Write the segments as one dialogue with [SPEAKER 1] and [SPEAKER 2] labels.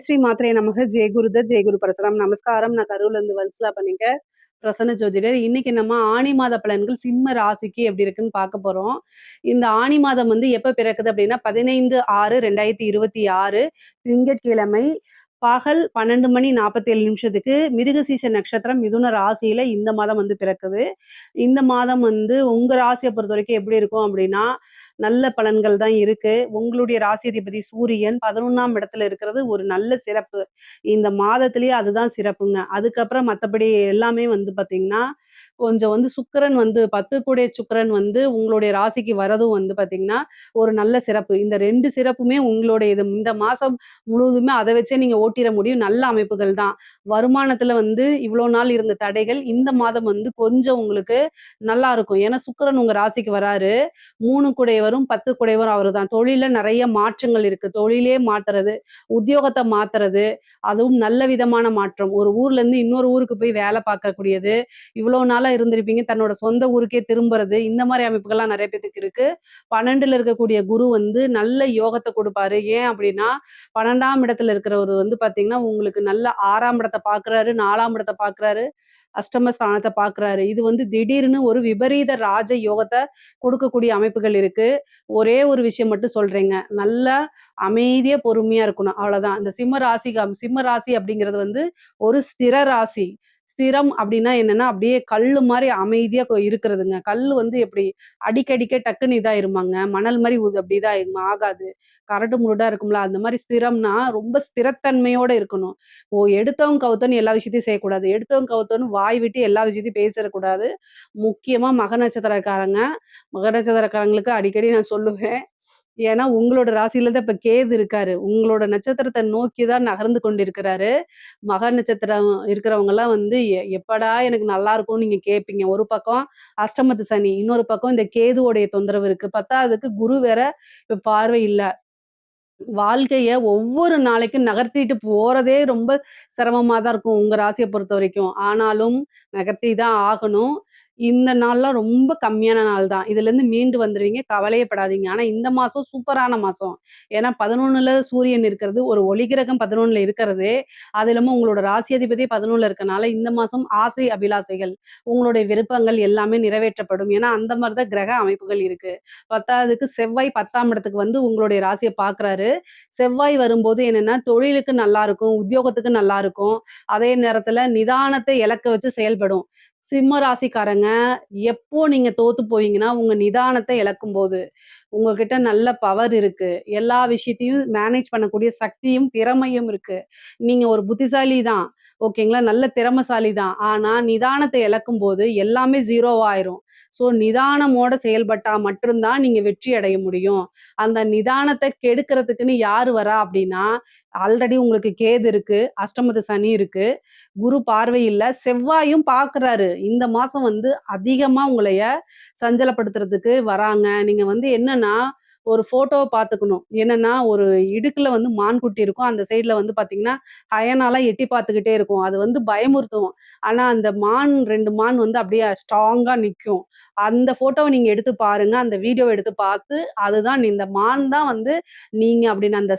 [SPEAKER 1] ஸ்ரீ மாத்ரே நமக. ஜெய குருதத், ஜெய குரு பரசுராம். நமஸ்காரம். நான் கரூர்லேருந்து வல்சலா பண்ணிக்க பிரசன்ன ஜோதிடர். இன்னைக்கு நம்ம ஆனி மாத பலன்கள் சிம்ம ராசிக்கு எப்படி இருக்குன்னு பார்க்க போறோம். இந்த ஆனி மாதம் வந்து எப்ப பிறக்குது அப்படின்னா 15/6/2026 திங்கட்கிழமை பகல் 12:47 மிருகசீஷ நட்சத்திரம் மிதுன ராசியில இந்த மாதம் வந்து பிறக்குது. இந்த மாதம் வந்து உங்க ராசியை பொறுத்த வரைக்கும் எப்படி இருக்கும் அப்படின்னா நல்ல பலன்கள் தான் இருக்கு. உங்களுடைய ராசி அதிபதி சூரியன் 11ஆம் இடத்துல இருக்கிறது ஒரு நல்ல சிறப்பு. இந்த மாதத்திலேயே அதுதான் சிறப்புங்க. அதுக்கப்புறம் மத்தபடி எல்லாமே வந்து பார்த்தீங்கன்னா, கொஞ்சம் வந்து சுக்கிரன் வந்து 10 கூடிய சுக்கிரன் வந்து உங்களுடைய ராசிக்கு வரதும் வந்து பார்த்தீங்கன்னா, ஒரு நல்ல சிறப்பு. இந்த 2 சிறப்புமே உங்களுடையது. இந்த மாசம் முழுவதுமே அத வச்சே நீங்க ஓட்டிற முடியும். நல்ல அமைப்புகள் தான். வருமானத்துல வந்து இவ்வளோ நாள் இருந்த தடைகள் இந்த மாதம் வந்து கொஞ்சம் உங்களுக்கு நல்லா இருக்கும். ஏன்னா சுக்கிரன் உங்க ராசிக்கு வராரு. 3 குடையவரும் 10 குடையவரும் அவருதான். தொழில்ல நெறைய மாற்றங்கள் இருக்கு. தொழிலே மாத்துறது, உத்தியோகத்த மாத்துறது, அதுவும் நல்ல விதமான மாற்றம். ஒரு ஊர்ல இருந்து இன்னொரு ஊருக்கு போய் வேலை பார்க்கக்கூடியது. இவ்வளோ நாளா இருந்திருப்பீங்க. தன்னோட சொந்த ஊருக்கே திரும்புறது. இந்த மாரி அமைப்புகள்லாம் நெறைய பேத்துக்கு இருக்கு. 12ல இருக்கக்கூடிய குரு வந்து நல்ல யோகத்த குடுப்பாரு. ஏன் அப்டின்னா, 12ஆம் இடத்துல இருக்கிறவரு வந்து பார்த்தீங்கன்னா, உங்களுக்கு நல்ல 6ஆம் இடத்த பார்க்குறாரு, 4ஆம் இடத்த பார்க்குறாரு. அஷ்டம ஸ்தானத்த பார்க்குறாரு. இது வந்து திடீர்னு ஒரு விபரீத ராஜ யோகத்த கொடுக்கக்கூடிய அமைப்புகள் இருக்கு. ஒரே ஒரு விஷயம் மட்டும் சொல்றேங்க. நல்லா அமைதியா, பொறுமையா இருக்கணும். அவ்வளோதான். இந்த சிம்ம ராசி அப்படிங்கிறது வந்து ஒரு ஸ்திர ராசி. ஸ்திரம் அப்படின்னா என்னன்னா, அப்படியே கல்லு மாரி அமைதியா இருக்கிறதுங்க. கல்லு வந்து எப்படி அடிக்கடிக்க டக்குன்னு இதாயிருமாங்க. மணல் மாரி அப்படி இதாயிருமா? ஆகாது. கரடு முரடா இருக்கும்ல, அந்த மாரி ஸ்திரம்னா ரொம்ப ஸ்திரத்தன்மையோட இருக்கணும். எடுத்தோம் கவுத்தோன்னு எல்லா விஷயத்தையும் செய்யக்கூடாது. எடுத்தோம் கவுத்தோன்னு வாய் விட்டு எல்லா விஷயத்தையும் பேசிறக்கூடாது. முக்கியமா மக நட்சத்திரக்காரங்க. மக நட்சத்திரக்காரங்களுக்கு அடிக்கடி நான் சொல்லுவேன். ஏன்னா, உங்களோட ராசியில தான் இப்ப கேது இருக்காரு. உங்களோட நட்சத்திரத்த நோக்கி தான் நகர்ந்து கொண்டிருக்கிறாரு. மக நட்சத்திரம் இருக்கிறவங்கலாம் வந்து எப்படா எனக்கு நல்லா இருக்கும்னு நீங்க கேட்பீங்க. ஒரு பக்கம் அஷ்டமத்து சனி, இன்னொரு பக்கம் இந்த கேதுவோடைய தொந்தரவு இருக்கு. 10வதுக்கு குரு வேற இப்ப பார்வை இல்ல. வாழ்க்கைய ஒவ்வொரு நாளைக்கும் நகர்த்திட்டு போறதே ரொம்ப சிரமமா தான் இருக்கும், உங்க ராசிய பொறுத்தவரைக்கும். ஆனாலும் நகர்த்தி தான் ஆகணும். இந்த நாள்லாம் ரொம்ப கம்மியான நாள் தான். இதுலேருந்து மீண்டு வந்துருவீங்க. கவலையே படாதீங்க. ஆனா இந்த மாசம் சூப்பரான மாசம். ஏன்னா 11ல சூரியன் இருக்கிறது, ஒரு ஒளிக்கிரகம் 11ல இருக்கிறது. அது இல்லாம உங்களோட ராசி அதிபதி 11ல இருக்கனால, இந்த மாசம் ஆசை, அபிலாசைகள், உங்களுடைய விருப்பங்கள் எல்லாமே நிறைவேற்றப்படும். ஏன்னா அந்த மாரி தான் கிரக அமைப்புகள் இருக்கு. 10வதுக்கு செவ்வாய் 10ஆம் இடத்துக்கு வந்து உங்களுடைய ராசிய பார்க்குறாரு. செவ்வாய் வரும்போது என்னன்னா, தொழிலுக்கு நல்லா இருக்கும், உத்தியோகத்துக்கு நல்லா இருக்கும். அதே நேரத்துல நிதானத்தை இலக்க வச்சு செயல்படும். சிம்ம ராசிக்காரங்க, எப்போ நீங்க தோத்து போவீங்கன்னா, உங்க நிதானத்த இழக்கும்போது. உங்ககிட்ட நல்ல பவர் இருக்கு. எல்லா விஷயத்தையும் மேனேஜ் பண்ணக்கூடிய சக்தியும், திறமையும் இருக்கு. நீங்க ஒரு புத்திசாலி தான். ஓகேங்களா? நல்ல திறமைசாலி தான். ஆனா, நிதானத்த இழக்கும்போது எல்லாமே 0 ஆயிரும். ஸோ, நிதானமோட செயல்பட்டா மட்டும் தான் நீங்க வெற்றி அடைய முடியும். அந்த நிதானத்த கெடுக்கிறதுக்குன்னு யாரு வரா அப்டின்னா, ஆல்ரெடி உங்களுக்கு கேது இருக்கு, அஷ்டமத்து சனி இருக்கு, குரு பார்வை இல்ல, செவ்வாயும் பார்க்குறாரு. இந்த மாசம் வந்து அதிகமா உங்களைய சஞ்சலப்படுத்துறதுக்கு வராங்க. நீங்க வந்து என்னன்னா, ஒரு ஃபோட்டோவ பார்த்துக்கணும். என்னன்னா, ஒரு இடுக்குல வந்து மான்குட்டி இருக்கும். அந்த சைடுல வந்து பார்த்தீங்கன்னா, ஹயனாலாம் எட்டி பார்த்துக்கிட்டே இருக்கும். அது வந்து பயமுறுத்தும். ஆனா, அந்த 2 மான் வந்து அப்படியே ஸ்ட்ராங்கா நிக்கும். அந்த ஃபோட்டோவ நீங்க எடுத்து பாருங்க. அந்த வீடியோவ எடுத்து பார்த்து, அதுதான் இந்த மான் தான் வந்து நீங்க அப்படின்னு அந்த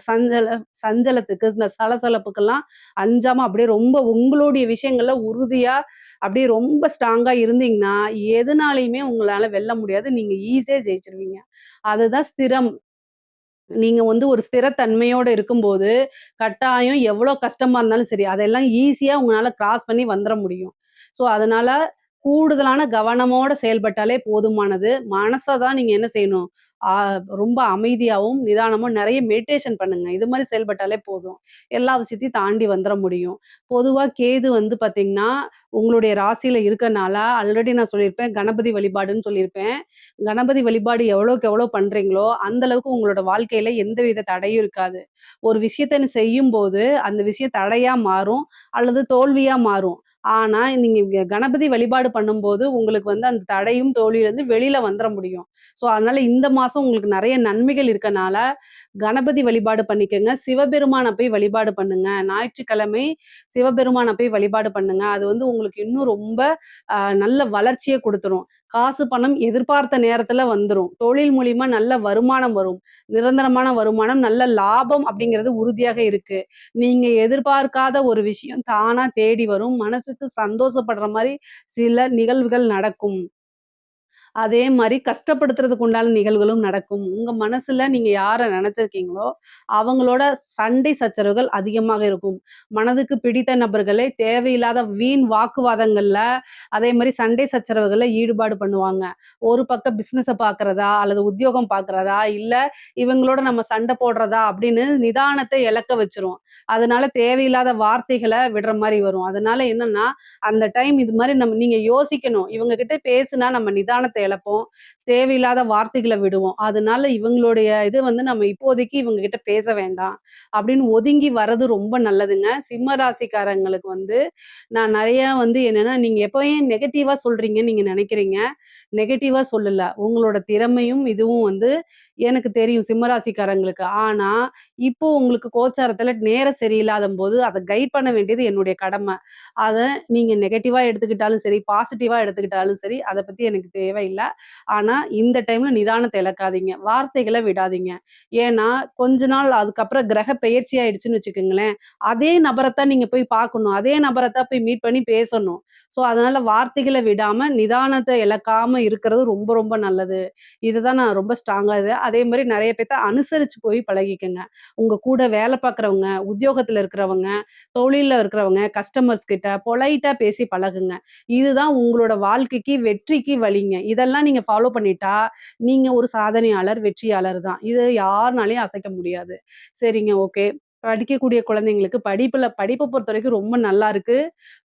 [SPEAKER 1] சஞ்சலத்துக்கு, இந்த சலசலப்புக்கெல்லாம் அஞ்சாம அப்படியே ரொம்ப உங்களுடைய விஷயங்கள்ல உறுதியா அப்படியே ரொம்ப ஸ்ட்ராங்கா இருந்தீங்கன்னா, எதுனாலயுமே உங்களால வெல்ல முடியாது. நீங்க ஈஸியா ஜெயிச்சுருவீங்க. அதுதான் ஸ்திரம். நீங்க வந்து ஒரு ஸ்திரத்தன்மையோட இருக்கும்போது, கட்டாயம் எவ்வளோ கஷ்டமா இருந்தாலும் சரி, அதெல்லாம் ஈஸியா உங்களால கிராஸ் பண்ணி வந்துர முடியும். ஸோ, அதனால கூடுதலான கவனமோட செயல்பட்டாலே போதுமானது. மனச தான் நீங்க என்ன செய்யணும், ஆ ரொம்ப அமைதியாவும், நிதானமும் நெறைய மெடிடேஷன் பண்ணுங்க. இது மாரி செயல்பட்டாலே போதும். எல்லா விஷயத்தையும் தாண்டி வந்துர முடியும். பொதுவா கேது வந்து பார்த்தீங்கன்னா, உங்களுடைய ராசியில இருக்கனால ஆல்ரெடி நான் சொல்லியிருப்பேன், கணபதி வழிபாடுன்னு சொல்லியிருப்பேன். கணபதி வழிபாடு எவ்வளோக்கு எவ்வளோ பண்றீங்களோ, அந்த அளவுக்கு உங்களோட வாழ்க்கையில எந்தவித தடையும் இருக்காது. ஒரு விஷயத்த செய்யும்போது, அந்த விஷயம் தடையா மாறும், அல்லது தோல்வியா மாறும். ஆனா, நீங்க கணபதி வழிபாடு பண்ணும்போது, உங்களுக்கு வந்து அந்த தடையும், தோல்வியிலருந்து வெளில வந்துர முடியும். ஸோ, அதனால இந்த மாசம் உங்களுக்கு நெறைய நன்மைகள் இருக்கனால, கணபதி வழிபாடு பண்ணிக்கங்க. சிவபெருமான போய் வழிபாடு பண்ணுங்க. ஞாயிற்றுக்கிழமை சிவபெருமான போய் வழிபாடு பண்ணுங்க. அது வந்து உங்களுக்கு இன்னும் ரொம்ப நல்ல வளர்ச்சிய குடுத்துரும். காசு, பணம் எதிர்பார்த்த நேரத்துல வந்துரும். தொழில் மூலியமா நல்ல வருமானம் வரும். நிரந்தரமான வருமானம், நல்ல லாபம் அப்படிங்கிறது உறுதியாக இருக்கு. நீங்க எதிர்பார்க்காத ஒரு விஷயம் தானா தேடி வரும். மனசுக்கு சந்தோஷப்படுற மாரி சில நிகழ்வுகள் நடக்கும். அதே மாரி கஷ்டப்படுத்துறதுக்கு உண்டான நிகழ்வுகளும் நடக்கும். உங்க மனசுல நீங்க யார நெனச்சிருக்கீங்களோ, அவங்களோட சண்டை சச்சரவுகள் அதிகமாக இருக்கும். மனதுக்கு பிடித்த நபர்களே தேவையில்லாத வீண் வாக்குவாதங்கள்ல, அதே மாரி சண்டை சச்சரவுகள்ல ஈடுபாடு பண்ணுவாங்க. ஒரு பக்கம் பிசினஸ பார்க்கிறதா, அல்லது உத்தியோகம் பார்க்கிறதா, இல்ல இவங்களோட நம்ம சண்டை போடுறதா அப்படின்னு நிதானத்த இழக்க வச்சுரும். அதனால தேவையில்லாத வார்த்தைகள விடுற மாரி வரும். அதனால என்னன்னா, அந்த டைம் இது மாரி நீங்க யோசிக்கணும். இவங்க கிட்ட பேசுனா நம்ம நிதானத்த இழப்போம். தேவையில்லாத வார்த்தைகள விடுவோம். அதனால இவங்களுடைய இது வந்து நம்ம இப்போதைக்கு இவங்க கிட்ட பேச வேண்டாம். அப்படின்னு ஒதுங்கி வர்றது ரொம்ப நல்லதுங்க. சிம்ம ராசிக்காரங்களுக்கு வந்து நான் நெறையா வந்து என்னன்னா, நீங்க எப்பயும் நெகட்டிவா சொல்றீங்கன்னு நீங்க நெனைக்கிறீங்க. நெகட்டிவா சொல்லல. உங்களோட திறமையும் இதுவும் வந்து எனக்கு தெரியும் சிம்மராசிக்காரங்களுக்கு. ஆனா, இப்போ உங்களுக்கு கோச்சாரத்துல நேரம் சரியில்லாதம்போது, அத கைட் பண்ண வேண்டியது என்னுடைய கடமை. அத நீங்க நெகட்டிவா எடுத்துக்கிட்டாலும் சரி, பாசிட்டிவா எடுத்துக்கிட்டாலும் சரி, அத பத்தி எனக்கு தேவையில்ல. ஆனா, இந்த டைம்ல நிதானத்த இழக்காதீங்க. வார்த்தைகள விடாதீங்க. ஏன்னா, கொஞ்ச நாள் அதுக்கப்புறம் கிரக பெயர்ச்சி ஆயிடுச்சுன்னு வச்சுக்கங்களேன், அதே நபரத்தான் நீங்க போய் பார்க்கணும். அதே நபரத்தான் போய் மீட் பண்ணி பேசணும். ஸோ, அதனால வார்த்தைகள விடாம, நிதானத்த இழக்காம இருக்கிறது ரொம்ப ரொம்ப நல்லது. இதுதான் நான் ரொம்ப ஸ்ட்ராங்கா அதே மாரி நெறைய பேத்த அனுசரிச்சு போய் பழகிக்கங்க. உங்க கூட வேல பார்க்குறவங்க, உத்தியோகத்துல இருக்கிறவங்க, தொழில்ல இருக்கிறவங்க, கஸ்டமர்ஸ் கிட்ட பொலைட்டா பேசி பழகுங்க. இதுதான் உங்களோட வாழ்க்கைக்கு வெற்றிக்கு வழிங்க. இதெல்லாம் நீங்க ஃபாலோ பண்ணிட்டா, நீங்க ஒரு சாதனையாளர், வெற்றியாளர் தான். இத யார்னாலயும் அசைக்க முடியாது. சரிங்க, ஓகே. படிக்கக்கூடிய குழந்தைங்களுக்கு படிப்ப பொறுத்தவரைக்கும் ரொம்ப நல்லா இருக்கு.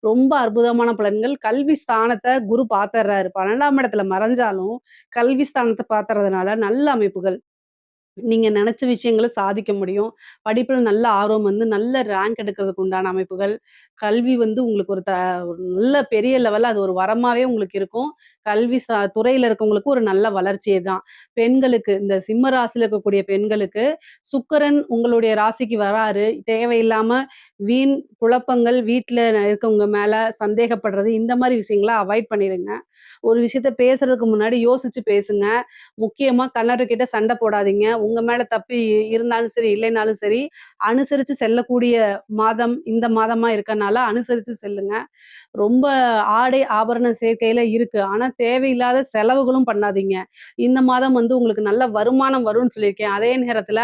[SPEAKER 1] ரொம்ப அற்புதமான பலன்கள். கல்வி ஸ்தானத்த குரு பாத்துர்றாரு. 12ஆம் இடத்துல மறைஞ்சாலும், கல்வி ஸ்தானத்த பாத்துறதுனால நல்ல அமைப்புகள். நீங்க நெனச்ச விஷயங்கள சாதிக்க முடியும். படிப்புல நல்ல ஆர்வம் வந்து நல்ல ரேங்க் எடுக்கிறதுக்கு உண்டான அமைப்புகள். கல்வி வந்து உங்களுக்கு ஒரு நல்ல பெரிய லெவல்ல அது ஒரு வரமாவே உங்களுக்கு இருக்கும். கல்வி துறையில இருக்கவங்களுக்கு ஒரு நல்ல வளர்ச்சியே தான். பெண்களுக்கு இந்த சிம்ம ராசியில இருக்கக்கூடிய பெண்களுக்கு சுக்கிரன் உங்களுடைய ராசிக்கு வராரு. தேவையில்லாம வீண் குழப்பங்கள், வீட்ல இருக்கவங்க மேல சந்தேகப்படுறது, இந்த மாரி விஷயங்கள அவாய்ட் பண்ணிருங்க. ஒரு விஷயத்த பேசுறதுக்கு முன்னாடி யோசிச்சு பேசுங்க. முக்கியமா கணவர்கிட்ட சண்டை போடாதீங்க. உங்க மேல தப்பு இருந்தாலும் சரி, இல்லைனாலும் சரி, அனுசரிச்சு செல்லக்கூடிய மாதம் இந்த மாதமா இருக்கனால அனுசரிச்சு செல்லுங்க. ரொம்ப ஆடை, ஆபரண சேர்க்கையில இருக்கு. ஆனா தேவையில்லாத செலவுகளும் பண்ணாதீங்க. இந்த மாதம் வந்து உங்களுக்கு நல்ல வருமானம் வரும்னு சொல்லியிருக்கேன். அதே நேரத்துல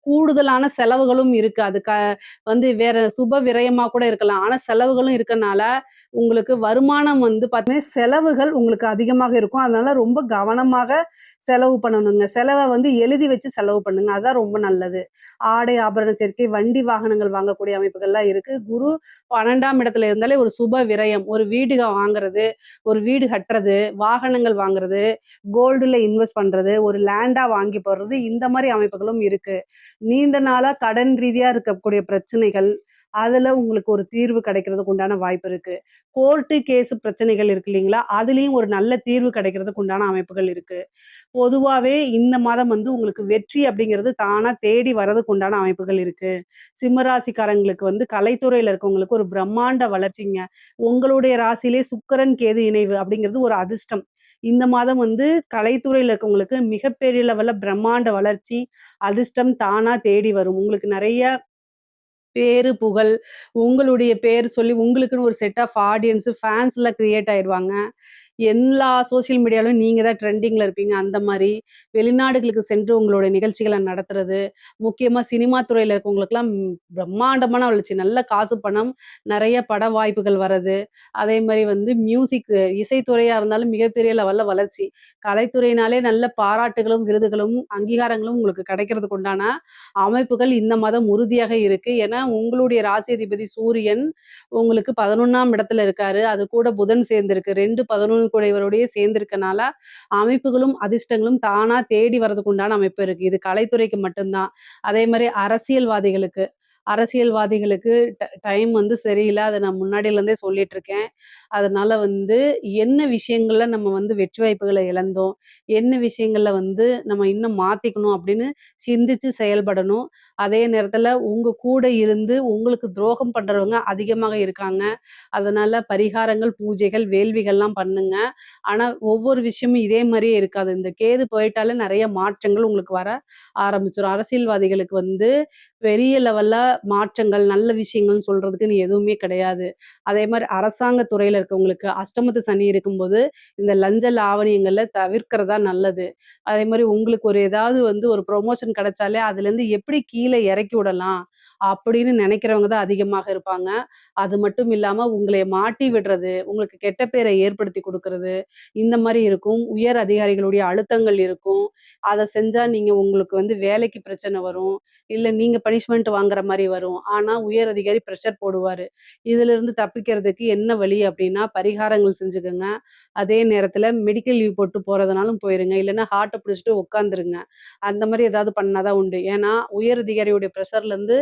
[SPEAKER 1] கூடுதலான செலவுகளும் இருக்கு. அது வந்து வேற சுப விரயமா கூட இருக்கலாம். ஆனா செலவுகளும் இருக்கனால, உங்களுக்கு வருமானம் வந்து பார்த்தீங்கன்னா, செலவுகள் உங்களுக்கு அதிகமாக இருக்கும். அதனால ரொம்ப கவனமாக செலவு பண்ணணுங்க. செலவ வந்து எழுதி வச்சு செலவு பண்ணுங்க. அதான் ரொம்ப நல்லது. ஆடை, ஆபரண சேர்க்கை, வண்டி, வாகனங்கள் வாங்கக்கூடிய அமைப்புகள்லாம் இருக்கு. குரு 12ஆம் இடத்துல இருந்தாலே ஒரு சுப விரயம். ஒரு வீடு வாங்குறது, ஒரு வீடு கட்டுறது, வாகனங்கள் வாங்குறது, கோல்டுல இன்வெஸ்ட் பண்றது, ஒரு லேண்டா வாங்கி போடுறது, இந்த மாரி அமைப்புகளும் இருக்கு. நீண்ட நாளா கடன் ரீதியா இருக்கக்கூடிய பிரச்சனைகள், அதுல உங்களுக்கு ஒரு தீர்வு கிடைக்கிறதுக்கு உண்டான வாய்ப்பு இருக்கு. கோர்ட்டு, கேஸ் பிரச்சனைகள் இருக்கு இல்லீங்களா? அதுலயும் ஒரு நல்ல தீர்வு கிடைக்கிறதுக்கு உண்டான அமைப்புகள் இருக்கு. பொதுவாவே இந்த மாதம் வந்து உங்களுக்கு வெற்றி அப்படிங்கிறது தானா தேடி வர்றதுக்கு உண்டான அமைப்புகள் இருக்கு. சிம்ம ராசிக்காரங்களுக்கு வந்து கலைத்துறையில இருக்கவங்களுக்கு ஒரு பிரம்மாண்ட வளர்ச்சிங்க. உங்களுடைய ராசியிலே சுக்கிரன், கேது இணைவு அப்படிங்கிறது ஒரு அதிர்ஷ்டம். இந்த மாதம் வந்து கலைத்துறையில இருக்கவங்களுக்கு மிகப்பெரிய லெவல்ல பிரம்மாண்ட வளர்ச்சி, அதிர்ஷ்டம் தானா தேடி வரும். உங்களுக்கு நெறைய பேரு, புகழ், உங்களுடைய பேர் சொல்லி உங்களுக்குன்னு ஒரு செட் ஆஃப் ஆடியன்ஸ், ஃபேன்ஸ்லாம் கிரியேட் ஆயிருவாங்க. எல்லா சோசியல் மீடியாலயும் நீங்க தான் ட்ரெண்டிங்ல இருப்பீங்க. அந்த மாரி வெளிநாடுகளுக்கு சென்று உங்களுடைய நிகழ்ச்சிகள நடத்துறது, முக்கியமா சினிமா துறையில இருக்கவங்களுக்கெல்லாம் பிரம்மாண்டமான வளர்ச்சி. நல்ல காசு, பணம், நெறைய பட வாய்ப்புகள் வர்றது. அதே மாரி வந்து மியூசிக் இசைத்துறையா இருந்தாலும் மிகப்பெரிய லெவல்ல வளர்ச்சி. கலைத்துறையினாலே நல்ல பாராட்டுகளும், விருதுகளும், அங்கீகாரங்களும் உங்களுக்கு கிடைக்கிறதுக்கு உண்டான அமைப்புகள் இந்த மாதம் உறுதியாக இருக்கு. ஏன்னா, உங்களுடைய ராசி அதிபதி சூரியன் உங்களுக்கு 11ஆம் இடத்துல இருக்காரு. அது கூட புதன் சேர்ந்திருக்கு. 2, 11 கூடையவரோடயே சேர்ந்திருக்கனால, அமைப்புகளும், அதிர்ஷ்டங்களும் தானா தேடி வரதுக்கு உண்டான அமைப்பு இருக்கு. இது கலைத்துறைக்கு மட்டும் தான். அதே மாரி அரசியல்வாதிகளுக்கு அரசியல்வாதிகளுக்கு டைம் வந்து சரியில்ல. அத நான் முன்னாடிலருந்தே சொல்லிட்டு இருக்கேன். அதனால வந்து என்ன விஷயங்கள்ல நம்ம வந்து வெற்றி வாய்ப்புகள இழந்தோம்? என்ன விஷயங்கள்ல வந்து நம்ம இன்னும் மாத்திக்கணும் அப்படின்னு சிந்திச்சு செயல்படணும். அதே நேரத்துல உங்க கூட இருந்து உங்களுக்கு துரோகம் பண்றவங்க அதிகமாக இருக்காங்க. அதனால பரிகாரங்கள், பூஜைகள், வேள்விகள்லாம் பண்ணுங்க. ஆனா ஒவ்வொரு விஷயமும் இதே மாரியே இருக்காது. இந்த கேது போயிட்டாலே நெறைய மாற்றங்கள் உங்களுக்கு வர ஆரம்பிச்சுரும். அரசியல்வாதிகளுக்கு வந்து பெரிய லெவல்ல மாற்றங்கள், நல்ல விஷயங்கள்னு சொல்றதுக்குன்னு எதுவுமே கிடையாது. அதே மாரி அரசாங்க துறையில இருக்கவங்களுக்கு அஷ்டமத்து சனி இருக்கும்போது, இந்த லஞ்ச லாவணியங்கள தவிர்க்கிறதா நல்லது. அதே மாரி உங்களுக்கு ஒரு ஏதாவது வந்து ஒரு ப்ரொமோஷன் கிடைச்சாலே, அதுலேருந்து எப்படி கீழ இறக்கி விடலாம்? அப்படின்னு நினைக்கிறவங்க தான் அதிகமாக இருப்பாங்க. அது மட்டும் இல்லாம உங்களைய மாட்டி விடுறது, உங்களுக்கு கெட்ட பேரை ஏற்படுத்தி குடுக்குறது, இந்த மாரி இருக்கும். உயர் அதிகாரிகளுடைய அழுத்தங்கள் இருக்கும். அத செஞ்சா நீங்க உங்களுக்கு வந்து வேலைக்கு பிரச்சனை வரும். இல்ல நீங்க பனிஷ்மென்ட் வாங்குற மாரி வரும். ஆனா உயர் அதிகாரி பிரஷர் போடுவாரு. இதிலிருந்து தப்பிக்கிறதுக்கு என்ன வழி அப்டின்னா, பரிகாரங்கள் செஞ்சுக்கங்க. அதே நேரத்தில மெடிக்கல் லீவ் போட்டு போறதுனாலும் போயிருங்க. இல்லன்னா ஹார்ட்ட பிடிச்சுட்டு உட்காந்துருங்க. அந்த மாரி ஏதாவது பண்ணா தான் உண்டு. ஏன்னா, உயர் அதிகாரியுடைய பிரஷர்லருந்து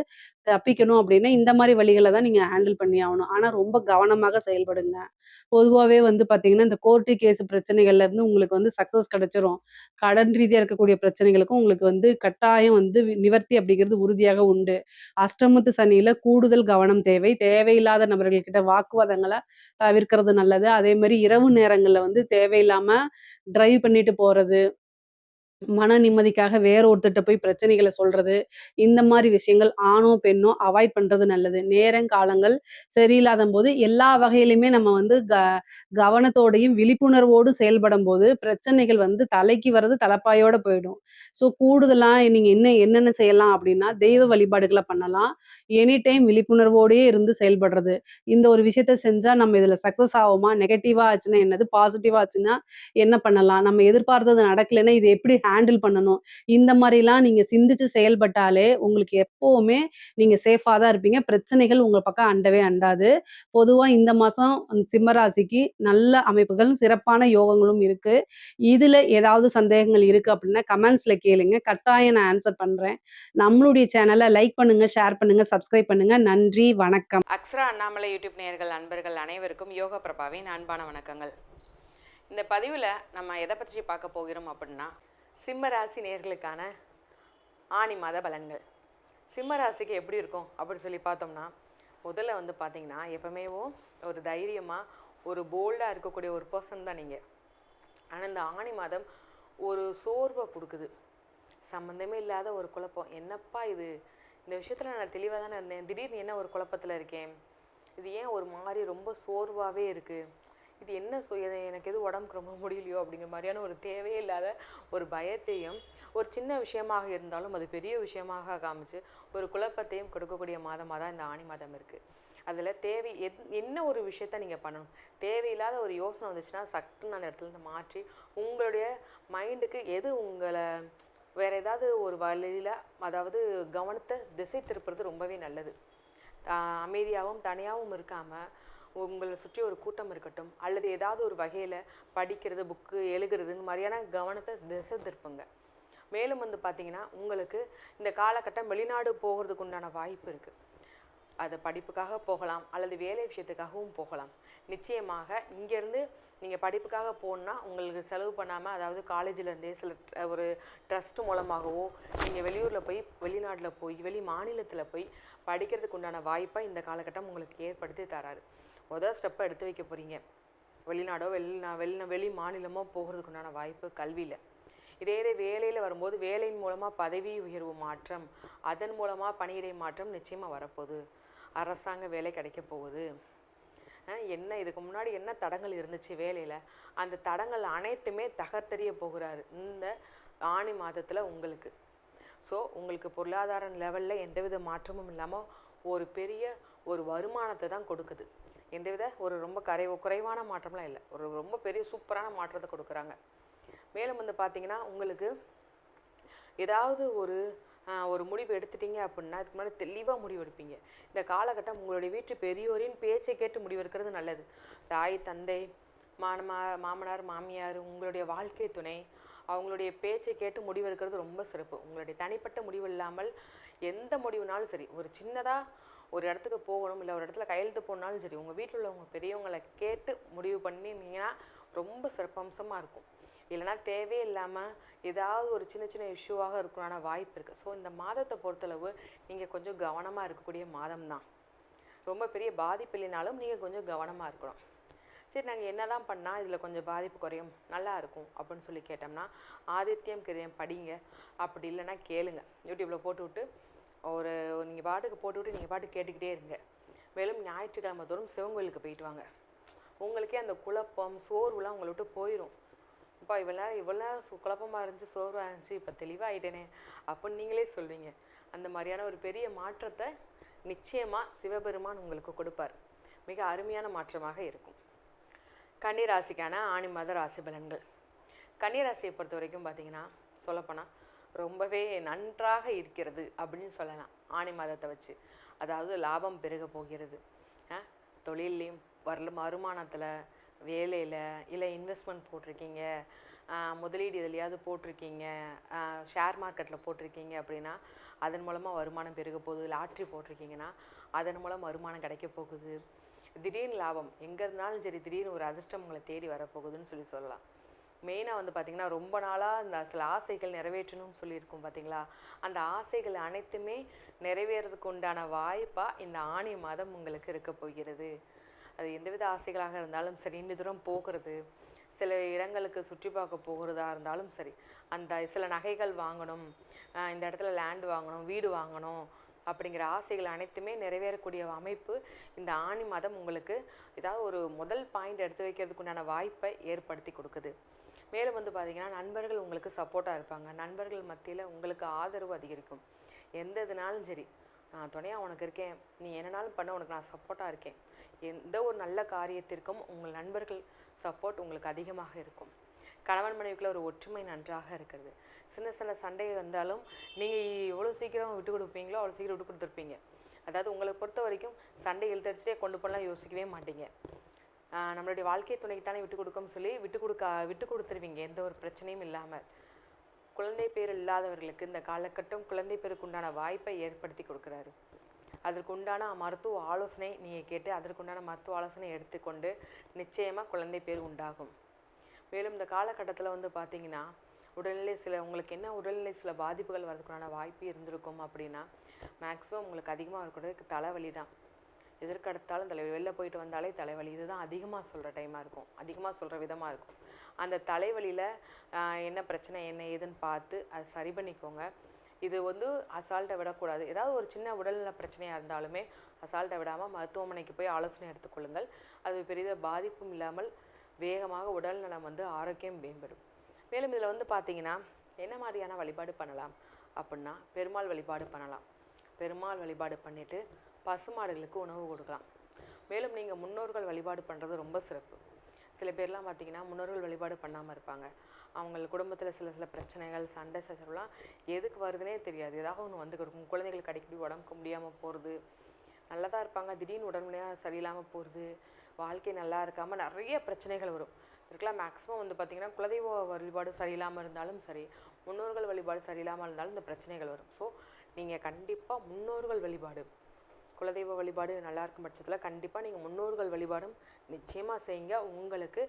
[SPEAKER 1] தப்பிக்கணும் அப்டின்னா, இந்த மாரி வழிகள தான் நீங்க ஹேண்டில் பண்ணி ஆவணும். ஆனா ரொம்ப கவனமாக செயல்படுங்க. பொதுவாவே வந்து பார்த்தீங்கன்னா, இந்த கோர்ட்டு கேஸ் பிரச்சனைகள்லேருந்து உங்களுக்கு வந்து சக்சஸ் கிடைச்சிரும். கடன் ரீதியா இருக்கக்கூடிய பிரச்சனைகளுக்கும் உங்களுக்கு வந்து கட்டாயம் வந்து நிவர்த்தி அப்படிங்கிறது உறுதியாக உண்டு. அஷ்டமத்து சனியில கூடுதல் கவனம் தேவை. தேவையில்லாத நபர்கள் கிட்ட வாக்குவாதங்கள தவிர்க்கிறது நல்லது. அதேமாரி இரவு நேரங்கள்ல வந்து தேவையில்லாம டிரைவ் பண்ணிட்டு போறது, மன நிம்மதிக்காக வேற ஒருத்தர்ட்ட போய் பிரச்சனைகள சொல்றது, இந்த மாரி விஷயங்கள் ஆணோ, பெண்ணோ அவாய்ட் பண்றது நல்லது. நேரம், காலங்கள் சரியில்லாதம்போது எல்லா வகையிலுமே நம்ம வந்து கவனத்தோடையும், விழிப்புணர்வோடும் செயல்படும்போது, பிரச்சனைகள் வந்து தலைக்கு வர்றது தலைப்பாயோட போயிடும். ஸோ கூடுதலா நீங்க என்னென்ன செய்யலாம் அப்டின்னா, தெய்வ வழிபாடுகள பண்ணலாம். எனி டைம் விழிப்புணர்வோடயே இருந்து செயல்படுறது. இந்த ஒரு விஷயத்த செஞ்சா நம்ம இதுல சக்சஸ் ஆவோமா? நெகட்டிவா ஆச்சுன்னா என்னது? பாசிட்டிவா ஆச்சுன்னா என்ன பண்ணலாம்? நம்ம எதிர்பார்த்தது நடக்கலைன்னா, இத எப்படி ஹேண்டில் பண்ணணும்? இந்த மாரிலாம் நீங்க சிந்திச்சு செயல்பட்டாலே, உங்களுக்கு எப்பவுமே நீங்க சேஃபா தான் இருப்பீங்க. பிரச்சனைகள் உங்க பக்கம் அண்டவே அண்டாது. பொதுவா இந்த மாசம் சிம்ம ராசிக்கு நல்ல அமைப்புகள், சிறப்பான யோகங்களும் இருக்கு. இதுல ஏதாவது சந்தேகங்கள் இருக்கு அப்படின்னா, கமெண்ட்ஸ்ல கேளுங்க. கட்டாயம் நான் ஆன்ஸர் பண்றேன். நம்மளுடைய சேனல லைக் பண்ணுங்க, ஷேர் பண்ணுங்க, சப்ஸ்கிரைப் பண்ணுங்க. நன்றி, வணக்கம்.
[SPEAKER 2] அக்ஷரா அண்ணாமலை யூடியூப் நேயர்கள் அன்பர்கள் அனைவருக்கும் யோகா பிரபாவின் அன்பான வணக்கங்கள். இந்த பதிவில் நம்ம எதை பற்றி பார்க்க போகிறோம் அப்படின்னா, சிம்ம ராசி நேயர்களுக்கான ஆணி மாத பலன்கள். சிம்ம ராசிக்கு எப்படி இருக்கும் அப்படின்னு சொல்லி பார்த்தோம்னா, முதல்ல வந்து பார்த்தீங்கன்னா எப்பவுமேவும் ஒரு தைரியமாக ஒரு போல்டாக இருக்கக்கூடிய ஒரு பர்சன் தான் நீங்கள். ஆனால் இந்த ஆணி மாதம் ஒரு சோர்வை கொடுக்குது. சம்மந்தமே இல்லாத ஒரு குழப்பம். என்னப்பா இது, இந்த விஷயத்தில் நான் தெளிவாக தானே இருந்தேன், திடீர்னு என்ன ஒரு குழப்பத்தில் இருக்கேன், இது ஏன் ஒரு மாதிரி ரொம்ப சோர்வாகவே இருக்குது, இது என்ன எனக்கு எதுவும் உடம்புக்கு ரொம்ப முடியலையோ அப்படிங்கிற மாதிரியான ஒரு தேவையே இல்லாத ஒரு பயத்தையும், ஒரு சின்ன விஷயமாக இருந்தாலும் அது பெரிய விஷயமாக காமிச்சு ஒரு குழப்பத்தையும் கொடுக்கக்கூடிய மாதமாக தான் இந்த ஆணி மாதம் இருக்குது. அதில் என்ன ஒரு விஷயத்த நீங்கள் பண்ணணும், தேவையில்லாத ஒரு யோசனை வந்துச்சுன்னா சட்டுன்னு அந்த இடத்துல மாற்றி உங்களுடைய மைண்டுக்கு எது உங்களை வேறு ஏதாவது ஒரு வழியில், அதாவது கவனத்தை திசை திருப்புறது ரொம்பவே நல்லது. அமைதியாகவும் தனியாகவும் இருக்காமல் உங்களை சுற்றி ஒரு கூட்டம் இருக்கட்டும், அல்லது ஏதாவது ஒரு வகையில் படிக்கிறது, புக்கு எழுதுறதுங்க மாதிரியான கவனத்தை திசை திருப்புங்க. மேலும் வந்து பார்த்திங்கன்னா, உங்களுக்கு இந்த காலகட்டம் வெளிநாடு போகிறதுக்கு உண்டான வாய்ப்பு இருக்குது. அது படிப்புக்காக போகலாம், அல்லது வேலை விஷயத்துக்காகவும் போகலாம். நிச்சயமாக இங்கேருந்து நீங்கள் படிப்புக்காக போகணுன்னா உங்களுக்கு செலவு பண்ணாமல், அதாவது காலேஜிலேருந்தே சில ஒரு ட்ரஸ்ட் மூலமாகவோ நீங்கள் வெளியூரில் போய், வெளிநாட்டில் போய், வெளி மாநிலத்தில் போய் படிக்கிறதுக்கு உண்டான வாய்ப்பை இந்த காலகட்டம் உங்களுக்கு ஏற்படுத்தி தராரு. முதல் ஸ்டெப்பை எடுத்து வைக்க போகிறீங்க. வெளிநாடோ வெளி மாநிலமோ போகிறதுக்கு உண்டான வாய்ப்பு கல்வியில். இதே வேலையில் வரும்போது வேலையின் மூலமாக பதவி உயர்வு மாற்றம், அதன் மூலமாக பணியிடை மாற்றம் நிச்சயமாக வரப்போகுது. அரசாங்க வேலை கிடைக்க போகுது. என்ன இதுக்கு முன்னாடி என்ன தடங்கள் இருந்துச்சு வேலையில், அந்த தடங்கள் அனைத்துமே தகர்த்தெறிய போகிறாரு இந்த ஆணி மாதத்தில் உங்களுக்கு. ஸோ உங்களுக்கு பொருளாதார லெவலில் எந்தவித மாற்றமும் இல்லாமல் ஒரு பெரிய ஒரு வருமானத்தை தான் கொடுக்குது. எந்தவித ஒரு ரொம்ப குறைவான மாற்றம்லாம் இல்லை, ஒரு ரொம்ப பெரிய சூப்பரான மாற்றத்தை கொடுக்குறாங்க. மேலும் வந்து பார்த்திங்கன்னா, உங்களுக்கு ஏதாவது ஒரு முடிவு எடுத்துட்டீங்க அப்படின்னா அதுக்கு முன்னாடி தெளிவாக முடிவு எடுப்பீங்க. இந்த காலகட்டம் உங்களுடைய வீட்டு பெரியோரின் பேச்சை கேட்டு முடிவெடுக்கிறது நல்லது. தாய், தந்தை, மாமனார், மாமியார், உங்களுடைய வாழ்க்கை துணை, அவங்களுடைய பேச்சை கேட்டு முடிவெடுக்கிறது ரொம்ப சிறப்பு. உங்களுடைய தனிப்பட்ட முடிவு இல்லாமல் எந்த முடிவுனாலும் சரி, ஒரு சின்னதாக ஒரு இடத்துக்கு போகணும், இல்லை ஒரு இடத்துல கையெழுத்து போனாலும் சரி, உங்கள் வீட்டில் உள்ளவங்க பெரியவங்களை கேட்டு முடிவு பண்ணிங்கன்னா ரொம்ப சிறப்பம்சமாக இருக்கும். இல்லைனா தேவையில்லாமல் ஏதாவது ஒரு சின்ன சின்ன இஷ்யூவாக இருக்கணும்னா வாய்ப்பு இருக்குது. ஸோ இந்த மாதத்தை பொறுத்தளவு நீங்கள் கொஞ்சம் கவனமாக இருக்கக்கூடிய மாதம் தான். ரொம்ப பெரிய பாதிப்பு இல்லைனாலும் நீங்கள் கொஞ்சம் கவனமாக இருக்கணும். சரி, நாங்கள் என்ன தான் பண்ணால் இதில் கொஞ்சம் பாதிப்பு குறையும், நல்லா இருக்கும் அப்படின்னு சொல்லி கேட்டோம்னா, ஆதித்யம் கிரயம் படிங்க. அப்படி இல்லைன்னா கேளுங்க, யூடியூப்பில் போட்டுவிட்டு ஒரு நீங்கள் பாட்டுக்கு போட்டுவிட்டு நீங்கள் பாட்டுக்கு கேட்டுக்கிட்டே இருங்க. மேலும் ஞாயிற்றுக்கிழமை தோறும் சிவன் கோயிலுக்கு போயிட்டு வாங்க. உங்களுக்கே அந்த குழப்பம் சோர்வுலாம் உங்களை விட்டு போயிடும். இப்போ இவ்வளோ குழப்பமாக இருந்துச்சு, சோர்வாக இருந்துச்சு, இப்போ தெளிவாகிட்டேனே அப்படின்னு நீங்களே சொல்வீங்க. அந்த மாதிரியான ஒரு பெரிய மாற்றத்தை நிச்சயமாக சிவபெருமான் உங்களுக்கு கொடுப்பார். மிக அருமையான மாற்றமாக இருக்கும். கன்னிராசிக்கான ஆணி மாத ராசி பலன்கள். கன்னிராசியை பொறுத்த வரைக்கும் பார்த்தீங்கன்னா சொல்லப்போனால் ரொம்பவே நன்றாக இருக்கிறது அப்படின்னு சொல்லலாம். ஆணி மாதத்தை வச்சு அதாவது லாபம் பெருக போகிறது. தொழிலையும் வருமானத்தில், வேலையில், இல்லை இன்வெஸ்ட்மெண்ட் போட்டிருக்கீங்க, முதலீடு எதுலையாவது போட்டிருக்கீங்க, ஷேர் மார்க்கெட்டில் போட்டிருக்கீங்க அப்படின்னா அதன் மூலமாக வருமானம் பெருக போகுது. லாட்ரி போட்டிருக்கீங்கன்னா அதன் மூலம் வருமானம் கிடைக்க போகுது. திடீர்னு லாபம் எங்கே இருந்தாலும் சரி, திடீர்னு ஒரு அதிர்ஷ்டம் உங்களை தேடி வரப்போகுதுன்னு சொல்லலாம். மெயினாக வந்து பார்த்திங்கன்னா ரொம்ப நாளாக இந்த சில ஆசைகள் நிறைவேற்றணும்னு சொல்லியிருக்கோம் பார்த்தீங்களா, அந்த ஆசைகள் அனைத்துமே நிறைவேறதுக்கு உண்டான வாய்ப்பாக இந்த ஆணி மாதம் உங்களுக்கு இருக்க போகிறது. அது எந்தவித ஆசைகளாக இருந்தாலும் சரி, இன்னும் தூரம் போகிறது, சில இடங்களுக்கு சுற்றி பார்க்க போகிறதா இருந்தாலும் சரி, அந்த சில நகைகள் வாங்கணும், இந்த இடத்துல லேண்ட் வாங்கணும், வீடு வாங்கணும் அப்படிங்கிற ஆசைகள் அனைத்துமே நிறைவேறக்கூடிய அமைப்பு இந்த ஆணி மாதம் உங்களுக்கு ஏதாவது ஒரு முதல் பாயிண்ட் எடுத்து வைக்கிறதுக்கு உண்டான வாய்ப்பை ஏற்படுத்தி கொடுக்குது. மேலும் வந்து பார்த்திங்கன்னா நண்பர்கள் உங்களுக்கு சப்போர்ட்டாக இருப்பாங்க. நண்பர்கள் மத்தியில் உங்களுக்கு ஆதரவு அதிகரிக்கும். எந்த இதுனாலும் சரி, நான் துணையாக உனக்கு இருக்கேன், நீ என்னனாலும் பண்ண, உனக்கு நான் சப்போர்ட்டாக இருக்கேன். எந்த ஒரு நல்ல காரியத்திற்கும் உங்கள் நண்பர்கள் சப்போர்ட் உங்களுக்கு அதிகமாக இருக்கும். கணவன் மனைவிக்குள்ள ஒரு ஒற்றுமை நன்றாக இருக்கிறது. சின்ன சின்ன சண்டை வந்தாலும் நீங்கள் எவ்வளோ சீக்கிரம் விட்டு கொடுப்பீங்களோ அவ்வளோ சீக்கிரம் விட்டு கொடுத்துருப்பீங்க. அதாவது உங்களை பொறுத்த வரைக்கும் சண்டை இழுத்தடிச்சே கொண்டு போகலாம் யோசிக்கவே மாட்டீங்க. நம்மளுடைய வாழ்க்கை துணைக்கு தானே விட்டு கொடுக்கணும்னு சொல்லி விட்டு கொடுத்துருவீங்க எந்த ஒரு பிரச்சனையும் இல்லாமல். குழந்தை பேர் இல்லாதவர்களுக்கு இந்த காலகட்டம் குழந்தை பேருக்கு உண்டான வாய்ப்பை ஏற்படுத்தி கொடுக்குறாரு. அதற்கு உண்டான மருத்துவ ஆலோசனை நீங்கள் கேட்டு அதற்குண்டான மருத்துவ ஆலோசனை எடுத்துக்கொண்டு நிச்சயமாக குழந்தை பேர் உண்டாகும். மேலும் இந்த காலகட்டத்தில் வந்து பார்த்திங்கன்னா உடல்நிலை உங்களுக்கு என்ன உடல்நிலை சில பாதிப்புகள் வரதுக்குண்டான வாய்ப்பு இருந்திருக்கும் அப்படின்னா, மேக்ஸிமம் உங்களுக்கு அதிகமாக இருக்கிறதுக்கு தலைவலி தான். எதற்கடுத்தாலும் தலைவலி, வெளில போயிட்டு வந்தாலே தலைவலி, இதுதான் அதிகமாக சொல்கிற டைமாக இருக்கும், அதிகமாக சொல்கிற விதமாக இருக்கும். அந்த தலைவலியில் என்ன பிரச்சனை என்ன ஏதுன்னு பார்த்து அதை சரி பண்ணிக்கோங்க. இது வந்து அசால்ட்டை விடக்கூடாது. ஏதாவது ஒரு சின்ன உடல்நல பிரச்சனையாக இருந்தாலுமே அசால்ட்டை விடாமல் மருத்துவமனைக்கு போய் ஆலோசனை எடுத்துக்கொள்ளுங்கள். அது பெரிய பாதிப்பும் இல்லாமல் வேகமாக உடல் நலம் வந்து ஆரோக்கியம் மேம்படும். மேலும் இதில் வந்து பார்த்திங்கன்னா என்ன மாதிரியான வழிபாடு பண்ணலாம் அப்படின்னா, பெருமாள் வழிபாடு பண்ணலாம். பெருமாள் வழிபாடு பண்ணிவிட்டு பசுமாடுகளுக்கு உணவு கொடுக்கலாம். மேலும் நீங்கள் முன்னோர்கள் வழிபாடு பண்ணுறது ரொம்ப சிறப்பு. சில பேர்லாம் பார்த்திங்கன்னா முன்னோர்கள் வழிபாடு பண்ணாமல் இருப்பாங்க. அவங்க குடும்பத்தில் சில பிரச்சனைகள், சண்டை சச்சரவுலாம் எதுக்கு வருதுன்னே தெரியாது. ஏதாவது ஒன்று வந்து கொடுக்கும். குழந்தைகளுக்கு அடிக்கடி உடம்புக்கு முடியாமல் போகிறது, நல்லா தான் இருப்பாங்க, திடீர்னு உடம்புலையாக சரியில்லாமல் போகிறது, வாழ்க்கை நல்லா இருக்காமல் நிறைய பிரச்சனைகள் வரும். இதுக்கெல்லாம் மேக்ஸிமம் வந்து பார்த்திங்கன்னா குலதெய்வ வழிபாடு சரியில்லாமல் இருந்தாலும் சரி, முன்னோர்கள் வழிபாடு சரியில்லாமல் இருந்தாலும் இந்த பிரச்சனைகள் வரும். ஸோ நீங்கள் கண்டிப்பாக முன்னோர்கள் வழிபாடு, குலதெய்வ வழிபாடு நல்லா இருக்கும் பட்சத்தில் கண்டிப்பாக நீங்கள் முன்னோர்கள் வழிபாடும் நிச்சயமாக செய்யுங்க. உங்களுக்கு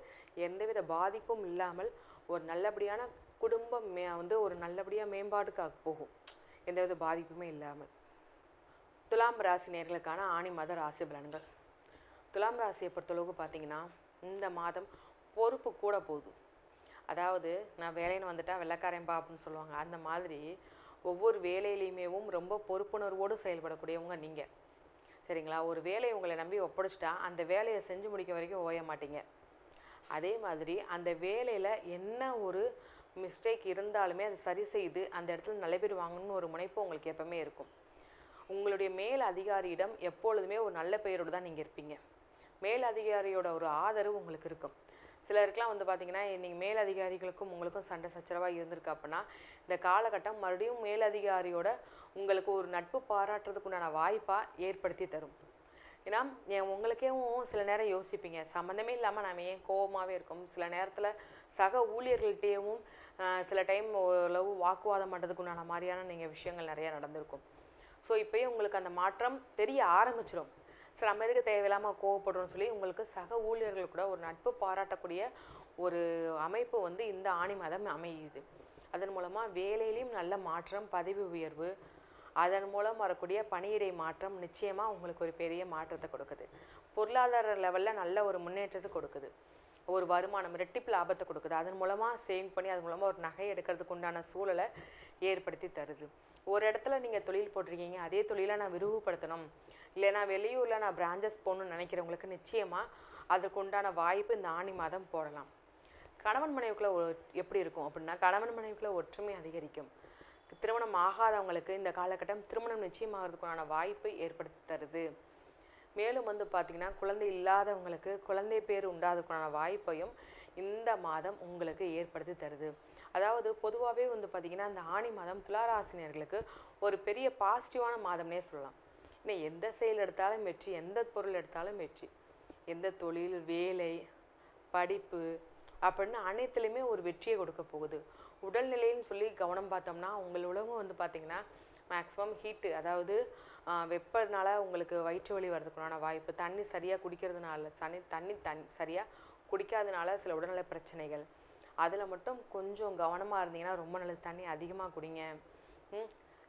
[SPEAKER 2] எந்தவித பாதிப்பும் இல்லாமல் ஒரு நல்லபடியான குடும்பம் வந்து ஒரு நல்லபடியாக மேம்பாடுக்காக போகும், எந்தவித பாதிப்புமே இல்லாமல். துலாம் ராசி நேயர்களுக்கான ஆணி மாத ராசி பலன்கள். துலாம் ராசியை பொறுத்தளவுக்கு பார்த்தீங்கன்னா இந்த மாதம் பொறுப்பு கூட போகுது. அதாவது நான் வேலைன்னு வந்துட்டா வெள்ளைக்காரன்பா அப்படின்னு சொல்லுவாங்க, அந்த மாதிரி ஒவ்வொரு வேலையிலையுமேவும் ரொம்ப பொறுப்புணர்வோடு செயல்படக்கூடியவங்க நீங்கள். சரிங்களா? ஒரு வேலையை உங்களை நம்பி ஒப்படைச்சிட்டா அந்த வேலையை செஞ்சு முடிக்க வரைக்கும் ஓய மாட்டீங்க. அதே மாதிரி அந்த வேலையில் என்ன ஒரு மிஸ்டேக் இருந்தாலுமே அதை சரி செய்து அந்த இடத்துல நல்ல பேர் வாங்கணும்னு ஒரு முனைப்பு உங்களுக்கு எப்பவுமே இருக்கும். உங்களுடைய மேல் அதிகாரியிடம் எப்பொழுதுமே ஒரு நல்ல பெயரோடு தான் நீங்கள் இருப்பீங்க. மேல் அதிகாரியோட ஒரு ஆதரவு உங்களுக்கு இருக்கும். சிலருக்குலாம் வந்து பார்த்திங்கன்னா நீங்கள் மேல் அதிகாரிகளுக்கும் உங்களுக்கும் சண்டை சச்சரவாக இருந்திருக்கு அப்படின்னா இந்த காலகட்டம் மறுபடியும் மேல் அதிகாரியோட உங்களுக்கு ஒரு நட்பு பாராட்டுறதுக்கு உண்டான வாய்ப்பாக ஏற்படுத்தி தரும். ஏன்னா உங்களுக்கேவும் சில நேரம் யோசிப்பீங்க, சம்மந்தமே இல்லாமல் நம்ம ஏன் கோபமாகவே இருக்கும். சில நேரத்தில் சக ஊழியர்கள்ட்டேயும் சில டைம் ஓரளவு வாக்குவாதம் பண்ணுறதுக்கு உண்டான மாதிரியான நீங்கள் விஷயங்கள் நிறையா நடந்திருக்கும். ஸோ இப்போயே உங்களுக்கு அந்த மாற்றம் தெரிய ஆரம்பிச்சிடும். சில நம்ம எதுக்கு தேவையில்லாமல் கோவப்படுறோம்னு சொல்லி உங்களுக்கு சக ஊழியர்கள் கூட ஒரு நட்பு பாராட்டக்கூடிய ஒரு அமைப்பு வந்து இந்த ஆணி மாதம் அமையுது. அதன் மூலமாக வேலையிலையும் நல்ல மாற்றம், பதவி உயர்வு, அதன் மூலம் வரக்கூடிய பணியிடை மாற்றம் நிச்சயமாக உங்களுக்கு ஒரு பெரிய மாற்றத்தை கொடுக்குது. பொருளாதார லெவலில் நல்ல ஒரு முன்னேற்றத்தை கொடுக்குது. ஒரு வருமானம் ரெட்டிப்பு லாபத்தை கொடுக்குது. அதன் மூலமாக சேவிங் பண்ணி அதன் மூலமாக ஒரு நகை எடுக்கிறதுக்கு உண்டான சூழலை ஏற்படுத்தி தருது. ஒரு இடத்துல நீங்கள் தொழில் போட்டிருக்கீங்க, அதே தொழிலை நான் விரிவுபடுத்தணும், இல்லை நான் வெளியூரில் நான் பிரான்ச்சஸ் போகணுன்னு நினைக்கிறவங்களுக்கு நிச்சயமாக அதுக்கு உண்டான வாய்ப்பு இந்த ஆணி மாதம் போடலாம். கணவன் மனைவிக்குள்ளே எப்படி இருக்கும் அப்படின்னா, கணவன் மனைவிக்குள்ளே ஒற்றுமை அதிகரிக்கும். திருமணம் ஆகாதவங்களுக்கு இந்த காலகட்டம் திருமணம் நிச்சயமாகிறதுக்குண்டான வாய்ப்பை ஏற்படுத்தி தருது. மேலும் வந்து பார்த்திங்கன்னா, குழந்தை இல்லாதவங்களுக்கு குழந்தை பேர் உண்டாததுக்கான வாய்ப்பையும் இந்த மாதம் உங்களுக்கு ஏற்படுத்தி தருது. அதாவது பொதுவாகவே வந்து பார்த்திங்கன்னா, இந்த ஆணி மாதம் துளாராசினியர்களுக்கு ஒரு பெரிய பாசிட்டிவான மாதம்னே சொல்லலாம். இன்னும் எந்த செயல் எடுத்தாலும் வெற்றி, எந்த பொருள் எடுத்தாலும் வெற்றி, எந்த தொழில், வேலை, படிப்பு அப்படின்னு அனைத்துலேயுமே ஒரு வெற்றியை கொடுக்க போகுது. உடல்நிலைன்னு சொல்லி கவனம் பார்த்தோம்னா, உங்கள் உலகம் வந்து பார்த்திங்கன்னா மேக்ஸிமம் ஹீட்டு, அதாவது வெப்பனால உங்களுக்கு வயிற்று வலி வர்றதுக்குண்டான வாய்ப்பு, தண்ணி சரியாக குடிக்கிறதுனால தண்ணி சரியாக குடிக்காதனால சில உடல்நல பிரச்சனைகள், அதில் மட்டும் கொஞ்சம் கவனமாக இருந்தீங்கன்னா ரொம்ப நல்லது. தண்ணி அதிகமாக குடிங்க.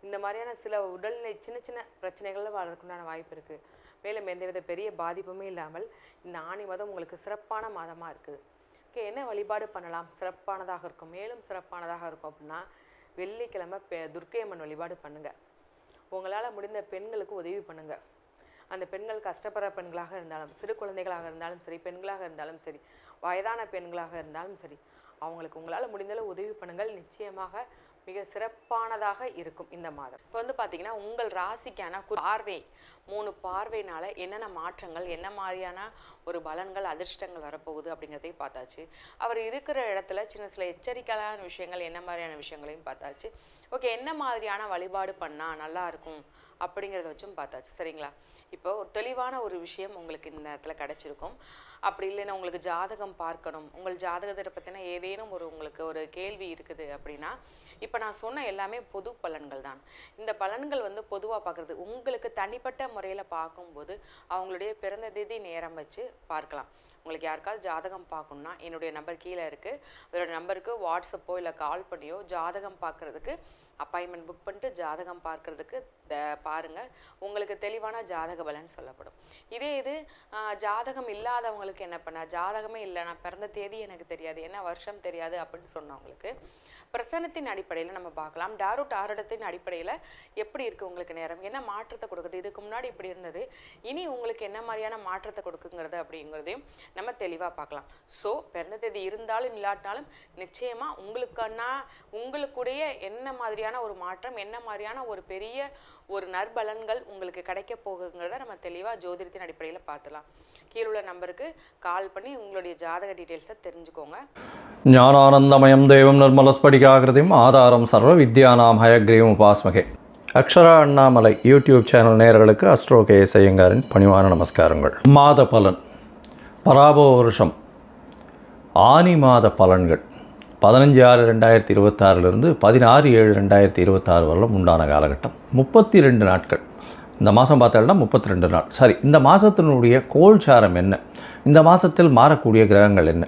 [SPEAKER 2] இந்த மாதிரியான சில உடல்நிலை சின்ன சின்ன பிரச்சனைகள் வர்றதுக்குண்டான வாய்ப்பு இருக்குது. மேலும் எந்தவித பெரிய பாதிப்புமே இல்லாமல் இந்த ஆணி மாதம் உங்களுக்கு சிறப்பான மாதமாக இருக்குது. ஓகே, என்ன வழிபாடு பண்ணலாம் சிறப்பானதாக இருக்கும்? மேலும் சிறப்பானதாக இருக்கும் அப்படின்னா, வெள்ளிக்கிழமை துர்க்கை அம்மன் வழிபாடு பண்ணுங்கள். உங்களால் முடிந்த பெண்களுக்கு உதவி பண்ணுங்கள். அந்த பெண்கள் கஷ்டப்படுற பெண்களாக இருந்தாலும், சிறு குழந்தைகளாக இருந்தாலும் சரி, பெண்களாக இருந்தாலும் சரி, வயதான பெண்களாக இருந்தாலும் சரி, அவங்களுக்கு உங்களால் முடிந்தளவு உதவி பண்ணுங்கள். நிச்சயமாக மிக சிறப்பானதாக இருக்கும் இந்த மாதம். இப்போ வந்து பார்த்தீங்கன்னா, உங்கள் ராசிக்கான பார்வை 3 பார்வையினால என்னென்ன மாற்றங்கள், என்ன மாதிரியான ஒரு பலன்கள், அதிர்ஷ்டங்கள் வரப்போகுது அப்படிங்கிறதையும் பார்த்தாச்சு. அவர் இருக்கிற இடத்துல சில எச்சரிக்கையான விஷயங்கள், என்ன மாதிரியான விஷயங்களையும் பார்த்தாச்சு. ஓகே, என்ன மாதிரியான வழிபாடு பண்ணால் நல்லா இருக்கும் அப்படிங்கிறத வச்சும் பார்த்தாச்சு. சரிங்களா? இப்போ ஒரு தெளிவான ஒரு விஷயம் உங்களுக்கு இந்த இடத்துல கிடைச்சிருக்கும். அப்படி இல்லைன்னா உங்களுக்கு ஜாதகம் பார்க்கணும், உங்கள் ஜாதகத்தை பற்றின ஏதேனும் உங்களுக்கு ஒரு கேள்வி இருக்குது அப்படின்னா, இப்போ நான் சொன்ன எல்லாமே பொது பலன்கள் தான். இந்த பலன்கள் வந்து பொதுவாக பார்க்குறது, உங்களுக்கு தனிப்பட்ட முறையில் பார்க்கும்போது அவங்களுடைய பிறந்த தேதி நேரம் வச்சு பார்க்கலாம். உங்களுக்கு யாருக்காவது ஜாதகம் பார்க்கணுன்னா என்னுடைய நம்பர் கீழே இருக்குது. அதோட நம்பருக்கு வாட்ஸ்அப்போ இல்லை கால் பண்ணியோ ஜாதகம் பார்க்குறதுக்கு அப்பாயின்மெண்ட் புக் பண்ணிட்டு ஜாதகம் பார்க்குறதுக்கு பாருங்கள். உங்களுக்கு தெளிவான ஜாதக பலன் சொல்லப்படும். இது ஜாதகம் இல்லாதவங்களுக்கு என்ன பண்ண, ஜாதகமே இல்லை, நான் பிறந்த தேதி எனக்கு தெரியாது, என்ன வருஷம் தெரியாது அப்படின்னு சொன்னவங்களுக்கு பிரசனத்தின் அடிப்படையில் நம்ம பார்க்கலாம். டாரோடத்தின் அடிப்படையில் எப்படி இருக்குது உங்களுக்கு நேரம், என்ன மாற்றத்தை கொடுக்குது, இதுக்கு முன்னாடி இப்படி இருந்தது, இனி உங்களுக்கு என்ன மாதிரியான மாற்றத்தை கொடுக்குங்கிறது அப்படிங்கிறதையும் நம்ம தெளிவாக பார்க்கலாம். ஸோ பிறந்த தேதி இருந்தாலும் இல்லாட்டினாலும் நிச்சயமாக உங்களுக்குடைய என்ன மாதிரியான ஒரு மாற்றம், என்ன மாதிரியான ஒரு பெரிய ஒரு நற்பலன்கள் உங்களுக்கு கிடைக்க போகுங்கிறத நம்ம தெளிவாக ஜோதிடத்தின் அடிப்படையில் பார்த்துலாம். கீழுள்ள நம்பருக்கு கால் பண்ணி உங்களுடைய ஜாதக டீட்டெயில்ஸை தெரிஞ்சுக்கோங்க.
[SPEAKER 3] ஞானானந்தமயம் தேவம் நிர்மலஸ்படிகாகிருதிம் ஆதாரம் சர்வ வித்யானாம் ஹயக்ரீவம் உபாஸ்மகே. அக்ஷரா அண்ணாமலை யூடியூப் சேனல் நேயர்களுக்கு அஸ்ட்ரோ கேஎஸ் ஐயங்காரின் பணிவான நமஸ்காரங்கள். மாத பலன், பராபோ வருஷம் ஆனி மாத பலன்கள் 15/6/2026 16/7/2026 வரலும் உண்டான காலகட்டம் 32 நாட்கள். இந்த மாதம் பார்த்தோம்னா 32 நாள். சரி, இந்த மாதத்தினுடைய கோல்சாரம் என்ன, இந்த மாதத்தில் மாறக்கூடிய கிரகங்கள் என்ன,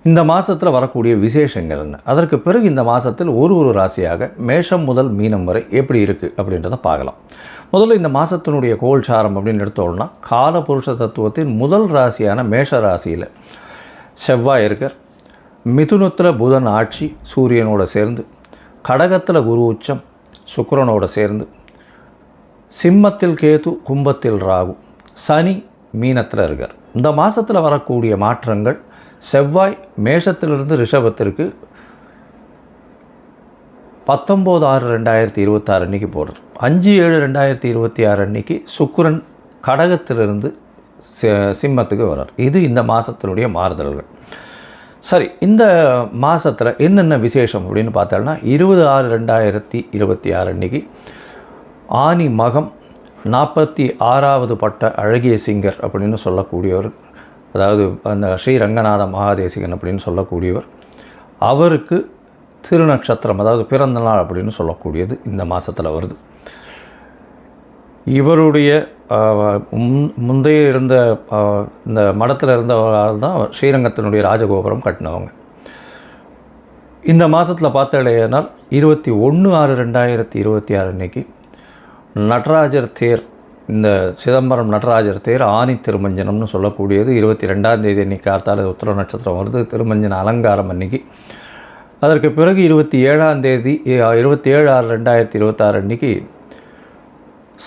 [SPEAKER 3] இந்த மாதத்தில் வரக்கூடிய விசேஷங்கள் என்ன, அதற்கு பிறகு இந்த மாதத்தில் ஒரு ராசியாக மேஷம் முதல் மீனம் வரை எப்படி இருக்குது அப்படின்றத பார்க்கலாம். முதல்ல இந்த மாதத்தினுடைய கோல்சாரம் அப்படின்னு எடுத்தோம்னா, காலபுருஷ தத்துவத்தின் முதல் ராசியான மேஷ ராசியில் செவ்வாய் இருக்கார், மிதுனத்தில் புதன் ஆட்சி சூரியனோட சேர்ந்து, கடகத்தில் குரு உச்சம் சுக்கிரனோட சேர்ந்து, சிம்மத்தில் கேது, கும்பத்தில் ராகு, சனி மீனத்தில் இருக்கார். இந்த மாதத்தில் வரக்கூடிய மாற்றங்கள், செவ்வாய் மேஷத்திலிருந்து ரிஷபத்திற்கு 19/6/2026 அன்றைக்கி போடுறார். 5/7/2026 அன்றைக்கி சுக்கிரன் கடகத்திலிருந்து சிம்மத்துக்கு வர்றார். இது இந்த மாதத்தினுடைய மாறுதல்கள். சரி, இந்த மாதத்தில் என்னென்ன விசேஷம் அப்படின்னு பார்த்தோம்னா, 20/6/2026 அன்றைக்கி ஆனி மகம் 46வது பட்ட அழகிய சிங்கர் அப்படின்னு சொல்லக்கூடியவர், அதாவது அந்த ஸ்ரீரங்கநாத மகாதேசிகன் அப்படின்னு சொல்லக்கூடியவர், அவருக்கு திருநக்ஷத்திரம், அதாவது பிறந்த நாள் அப்படின்னு சொல்லக்கூடியது இந்த மாதத்தில் வருது. இவருடைய முந்தைய இருந்த இந்த மடத்தில் இருந்தவரால் தான் ஸ்ரீரங்கத்தினுடைய ராஜகோபுரம் கட்டினவங்க. இந்த மாதத்தில் பார்த்தாலேனால் 21/6/2026 அன்னைக்கு நடராஜர் தேர், இந்த சிதம்பரம் நடராஜர் தேர் ஆனி திருமஞ்சனம்னு சொல்லக்கூடியது 22ஆம் தேதி அன்றைக்கி கார்த்தால உத்திர நட்சத்திரம் வருது, திருமஞ்சன அலங்காரம் அன்றைக்கி. அதற்கு பிறகு 27ஆம் தேதி 27/6/2026 அன்றைக்கி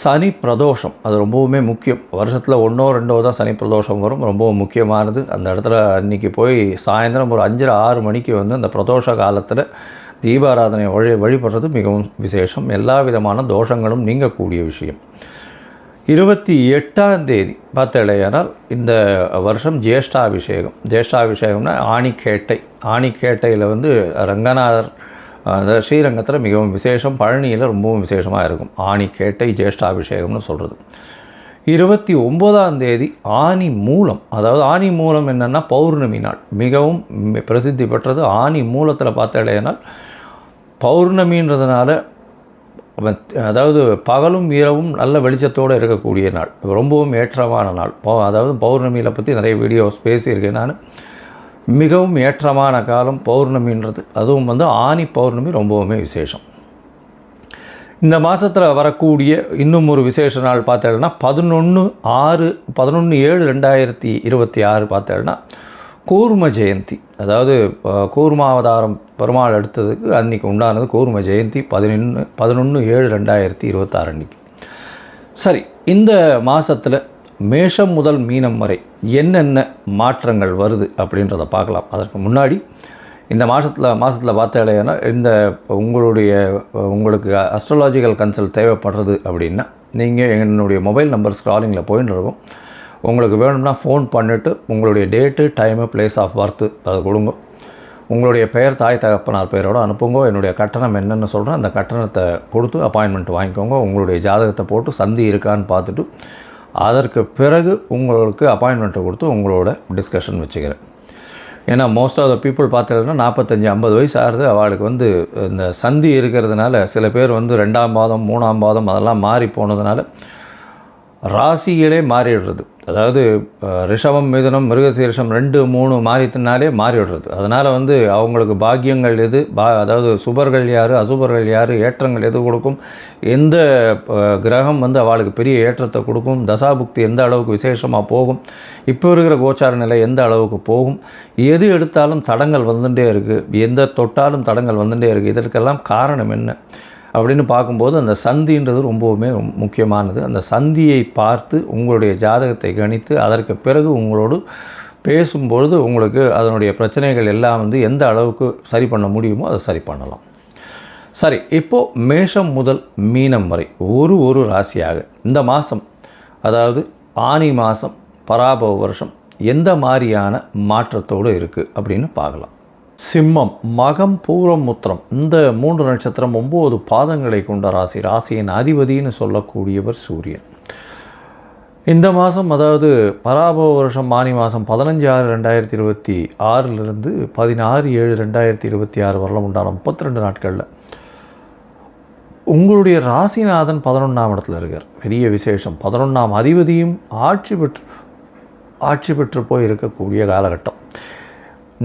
[SPEAKER 3] சனி பிரதோஷம். அது ரொம்பவுமே முக்கியம். வருஷத்தில் 1ஓ 2ஓ தான் சனி பிரதோஷம் வரும், ரொம்பவும் முக்கியமானது. அந்த இடத்துல அன்றைக்கி போய் சாயந்தரம் ஒரு 5:30-6 மணிக்கு வந்து அந்த பிரதோஷ காலத்தில் தீபாராதனை வழிபடுறது மிகவும் விசேஷம். எல்லா விதமான தோஷங்களும் நீங்கக்கூடிய விஷயம். 28ஆம் தேதி பார்த்தாலேயானால் இந்த வருஷம் ஜேஷ்டாபிஷேகம். ஜேஷ்டாபிஷேகம்னா ஆணிக்கேட்டை. ஆணிக்கேட்டையில் வந்து ரங்கநாதர் அந்த ஸ்ரீரங்கத்தில் மிகவும் விசேஷம், பழனியில் ரொம்பவும் விசேஷமாக இருக்கும். ஆணிக்கேட்டை ஜேஷ்டாபிஷேகம்னு சொல்கிறது. 29ஆம் தேதி ஆனி மூலம். அதாவது ஆனி மூலம் என்னென்னா பௌர்ணமி நாள், மிகவும் பிரசித்தி பெற்றது. ஆனி மூலத்தில் பார்த்தாலேனால் பௌர்ணமின்றதுனால, அதாவது பகலும் இரவும் நல்ல வெளிச்சத்தோடு இருக்கக்கூடிய நாள், ரொம்பவும் ஏற்றமான நாள். அதாவது பௌர்ணமியில் பற்றி நிறைய வீடியோஸ் பேசியிருக்கேன் நான். மிகவும் ஏற்றமான காலம் பௌர்ணமின்றது. அதுவும் வந்து ஆனி பௌர்ணமி ரொம்பவுமே விசேஷம். இந்த மாதத்தில் வரக்கூடிய இன்னும் ஒரு விசேஷ நாள் பார்த்தேன்னா 11/7/2026 பார்த்தேன்னா கூர்ம ஜெயந்தி. அதாவது கூர்மாவதாரம் பெருமாள் எடுத்ததுக்கு அன்றைக்கி உண்டானது கூர்ம ஜெயந்தி 11/7/2026 அன்றைக்கி. சரி, இந்த மாதத்தில் மேஷம் முதல் மீனம் வரை என்னென்ன மாற்றங்கள் வருது அப்படின்றத பார்க்கலாம். அதற்கு முன்னாடி இந்த மாதத்தில் பார்த்தாலேனா இந்த உங்களுக்கு அஸ்ட்ராலாஜிக்கல் கன்சல்ட் தேவைப்படுறது அப்படின்னா நீங்கள் என்னுடைய மொபைல் நம்பர் ஸ்க்ராலிங்கில் போயின்னு இருக்கும். உங்களுக்கு வேணும்னா ஃபோன் பண்ணிவிட்டு உங்களுடைய date, time, place of birth அதை கொடுங்க. உங்களுடைய பெயர், தாய் தகப்பனார் பெயரோடு அனுப்புங்க. என்னுடைய கட்டணம் என்னென்னு சொல்கிறேன், அந்த கட்டணத்தை கொடுத்து அப்பாயின்மெண்ட் வாங்கிக்கோங்க. உங்களுடைய ஜாதகத்தை போட்டு சந்தி இருக்கான்னு பார்த்துட்டு அதற்கு பிறகு உங்களுக்கு அப்பாயின்மெண்ட்டை கொடுத்து உங்களோட டிஸ்கஷன் வச்சுக்கிறேன். ஏன்னா மோஸ்ட் ஆஃப் த பீப்புள் பார்த்தீங்கன்னா 45-50 வயசு ஆகுது, அவளுக்கு வந்து இந்த சந்தி இருக்கிறதுனால சில பேர் வந்து 2ஆம் பாதம் 3ஆம் பாதம் அதெல்லாம் மாறி போனதுனால ராசிகளே மாறிடுறது. அதாவது ரிஷபம், மிதுனம், மிருகசீரிஷம் 2, 3 மாறித்தினாலே மாறிவிடுறது. அதனால் வந்து அவங்களுக்கு பாக்கியங்கள் எது, அதாவது சுபர்கள் யார், அசுபர்கள் யார், ஏற்றங்கள் எது கொடுக்கும், எந்த கிரகம் வந்து அவளுக்கு பெரிய ஏற்றத்தை கொடுக்கும், தசாபுக்தி எந்த அளவுக்கு விசேஷமாக போகும், இப்போ இருக்கிற கோச்சார நிலை எந்த அளவுக்கு போகும், எது எடுத்தாலும் தடங்கள் வந்துட்டே இருக்குது, எந்த தொட்டாலும் தடங்கள் வந்துட்டே இருக்குது, இதற்கெல்லாம் காரணம் என்ன அப்படின்னு பார்க்கும்போது அந்த சந்தின்றது ரொம்பவுமே முக்கியமானது. அந்த சந்தியை பார்த்து உங்களுடைய ஜாதகத்தை கணித்து அதற்கு பிறகு உங்களோடு பேசும்பொழுது உங்களுக்கு அதனுடைய பிரச்சனைகள் எல்லாம் வந்து எந்த அளவுக்கு சரி பண்ண முடியுமோ அதை சரி பண்ணலாம். சரி, இப்போது மேஷம் முதல் மீனம் வரை ஒரு ராசியாக இந்த மாதம், அதாவது ஆனி மாதம் பராபவ வருஷம் எந்த மாதிரியான மாற்றத்தோடு இருக்குது அப்படின்னு பார்க்கலாம். சிம்மம், மகம், பூரம், உத்திரம் இந்த 3 நட்சத்திரம் 9 பாதங்களை கொண்ட ராசி. ராசியின் அதிபதினு சொல்லக்கூடியவர் சூரியன். இந்த மாதம், அதாவது பராபவ வருஷம் ஆனி மாதம் 15/6/2026 16/7/2026 வரலாம் உண்டான 32 நாட்களில் உங்களுடைய ராசிநாதன் 11ஆம் இடத்துல இருக்கார். பெரிய விசேஷம். 11ஆம் அதிபதியும் ஆட்சி பெற்று போய் இருக்கக்கூடிய காலகட்டம்.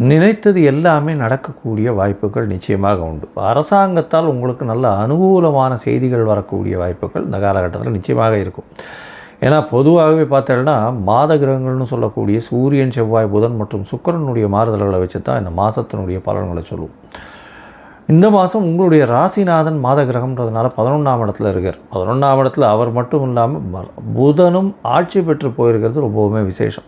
[SPEAKER 3] நினைத்தது எல்லாமே நடக்கக்கூடிய வாய்ப்புகள் நிச்சயமாக உண்டு. அரசாங்கத்தால் உங்களுக்கு நல்ல அனுகூலமான செய்திகள் வரக்கூடிய வாய்ப்புகள் இந்த காலகட்டத்தில் நிச்சயமாக இருக்கும். ஏன்னா பொதுவாகவே பார்த்தோம்னா மாத கிரகங்கள்னு சொல்லக்கூடிய சூரியன், செவ்வாய், புதன் மற்றும் சுக்கிரனுடைய மாறுதல்களை வச்சு தான் இந்த மாதத்தினுடைய பலன்களை சொல்லுவோம். இந்த மாதம் உங்களுடைய ராசிநாதன் மாத கிரகம்ன்றதுனால 11ஆம் இடத்துல இருக்கார். 11ஆம் இடத்துல அவர் மட்டும் இல்லாமல் புதனும் ஆட்சி பெற்று போயிருக்கிறது ரொம்பவுமே விசேஷம்.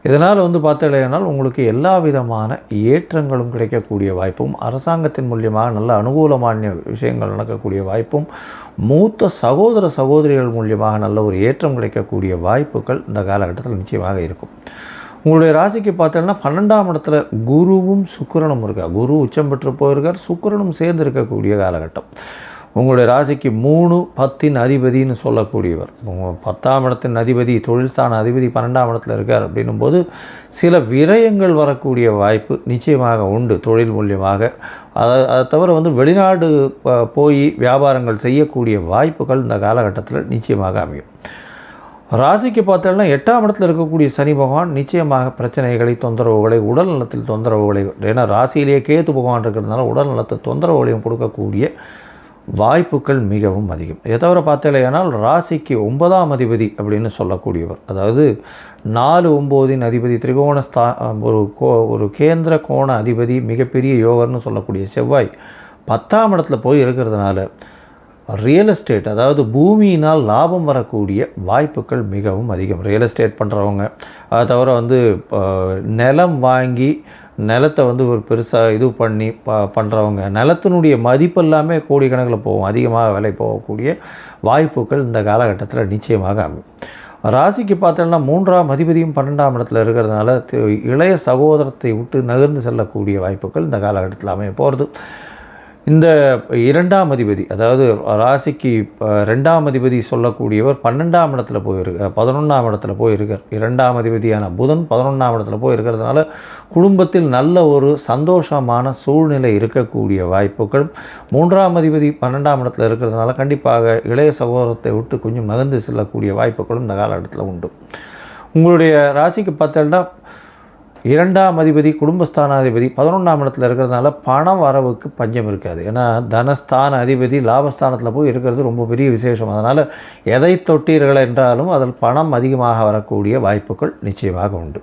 [SPEAKER 3] இதனால் வந்து பார்த்தீங்கன்னா உங்களுக்கு எல்லா விதமான ஏற்றங்களும் கிடைக்கக்கூடிய வாய்ப்பும், அரசாங்கத்தின் மூலியமாக நல்ல அனுகூலமான விஷயங்கள் நடக்கக்கூடிய வாய்ப்பும், மூத்த சகோதரிகள் மூலியமாக நல்ல ஒரு ஏற்றம் கிடைக்கக்கூடிய வாய்ப்புகள் இந்த காலகட்டத்தில் நிச்சயமாக இருக்கும். உங்களுடைய ராசிக்கு பார்த்தீங்கன்னா 12ஆம் இடத்துல குருவும் சுக்கிரனும் இருக்கார். குரு உச்சம் பெற்று போயிருக்கார், சுக்கிரனும் சேர்ந்து இருக்கக்கூடிய காலகட்டம். உங்களுடைய ராசிக்கு 3, 10 அதிபதினு சொல்லக்கூடியவர். 10ஆம் இடத்தின் அதிபதி, தொழில்ஸ்தான அதிபதி 12ஆம் இடத்துல இருக்கார் அப்படின்னும்போது சில விரயங்கள் வரக்கூடிய வாய்ப்பு நிச்சயமாக உண்டு தொழில் மூலியமாக. அதை தவிர வெளிநாடு போய் வியாபாரங்கள் செய்யக்கூடிய வாய்ப்புகள் இந்த காலகட்டத்தில் நிச்சயமாக அமையும். ராசிக்கு பார்த்தோம்னா 8ஆம் இடத்துல இருக்கக்கூடிய சனி பகவான் நிச்சயமாக பிரச்சனைகளை, தொந்தரவுகளை, உடல் நலத்தில் தொந்தரவுகளை, ஏன்னா ராசியிலேயே கேத்து பகவான் இருக்கிறதுனால உடல் நலத்தில் தொந்தரவுகளையும் கொடுக்கக்கூடிய வாய்ப்புகள் மிகவும் அதிகம். இதை தவிர பார்த்தீங்கன்னா ராசிக்கு 9ஆம் அதிபதி அப்படின்னு சொல்லக்கூடியவர், அதாவது 4, 9 அதிபதி, திரிகோண ஒரு கேந்திர கோண அதிபதி, மிகப்பெரிய யோகர்னு சொல்லக்கூடிய செவ்வாய் 10ஆம் இடத்துல போய் இருக்கிறதுனால ரியல் எஸ்டேட், அதாவது பூமியினால் லாபம் வரக்கூடிய வாய்ப்புகள் மிகவும் அதிகம். ரியல் எஸ்டேட் பண்ணுறவங்க, அதை தவிர நிலம் வாங்கி நிலத்தை ஒரு பெருசாக இது பண்ணி பண்ணுறவங்க, நிலத்தினுடைய மதிப்பு எல்லாமே கோடிக்கணக்கில் போகும், அதிகமாக விலை போகக்கூடிய வாய்ப்புகள் இந்த காலகட்டத்தில் நிச்சயமாக அமையும். ராசிக்கு பார்த்தோம்னா 3ஆம் அதிபதியும் 12ஆம் இடத்துல இருக்கிறதுனால இளைய சகோதரத்தை விட்டு நகர்ந்து செல்லக்கூடிய வாய்ப்புகள் இந்த காலகட்டத்தில் அமைய போகிறது. இந்த 2ஆம் அதிபதி, அதாவது ராசிக்கு 2ஆம் அதிபதி சொல்லக்கூடியவர் 12ஆம் இடத்துல போயிருக்கார், 11ஆம் இடத்துல போயிருக்கார். 2ஆம் அதிபதியான புதன் 11ஆம் இடத்துல போயிருக்கிறதுனால குடும்பத்தில் நல்ல ஒரு சந்தோஷமான சூழ்நிலை இருக்கக்கூடிய வாய்ப்புகள். 3ஆம் அதிபதி 12ஆம் இடத்துல இருக்கிறதுனால கண்டிப்பாக இளைய சகோதரத்தை விட்டு கொஞ்சம் நகர்ந்து செல்லக்கூடிய வாய்ப்புகளும் இந்த காலகட்டத்தில் உண்டு. உங்களுடைய ராசிக்கு பார்த்தோம்னா 2ஆம் அதிபதி குடும்பஸ்தானாதிபதி 11ஆம் இடத்துல இருக்கிறதுனால பண வரவுக்கு பஞ்சம் இருக்காது. ஏன்னா தனஸ்தான அதிபதி லாபஸ்தானத்தில் போய் இருக்கிறது ரொம்ப பெரிய விசேஷம். அதனால் எதை தொட்டீர்கள் என்றாலும் அதில் பணம் அதிகமாக வரக்கூடிய வாய்ப்புகள் நிச்சயமாக உண்டு.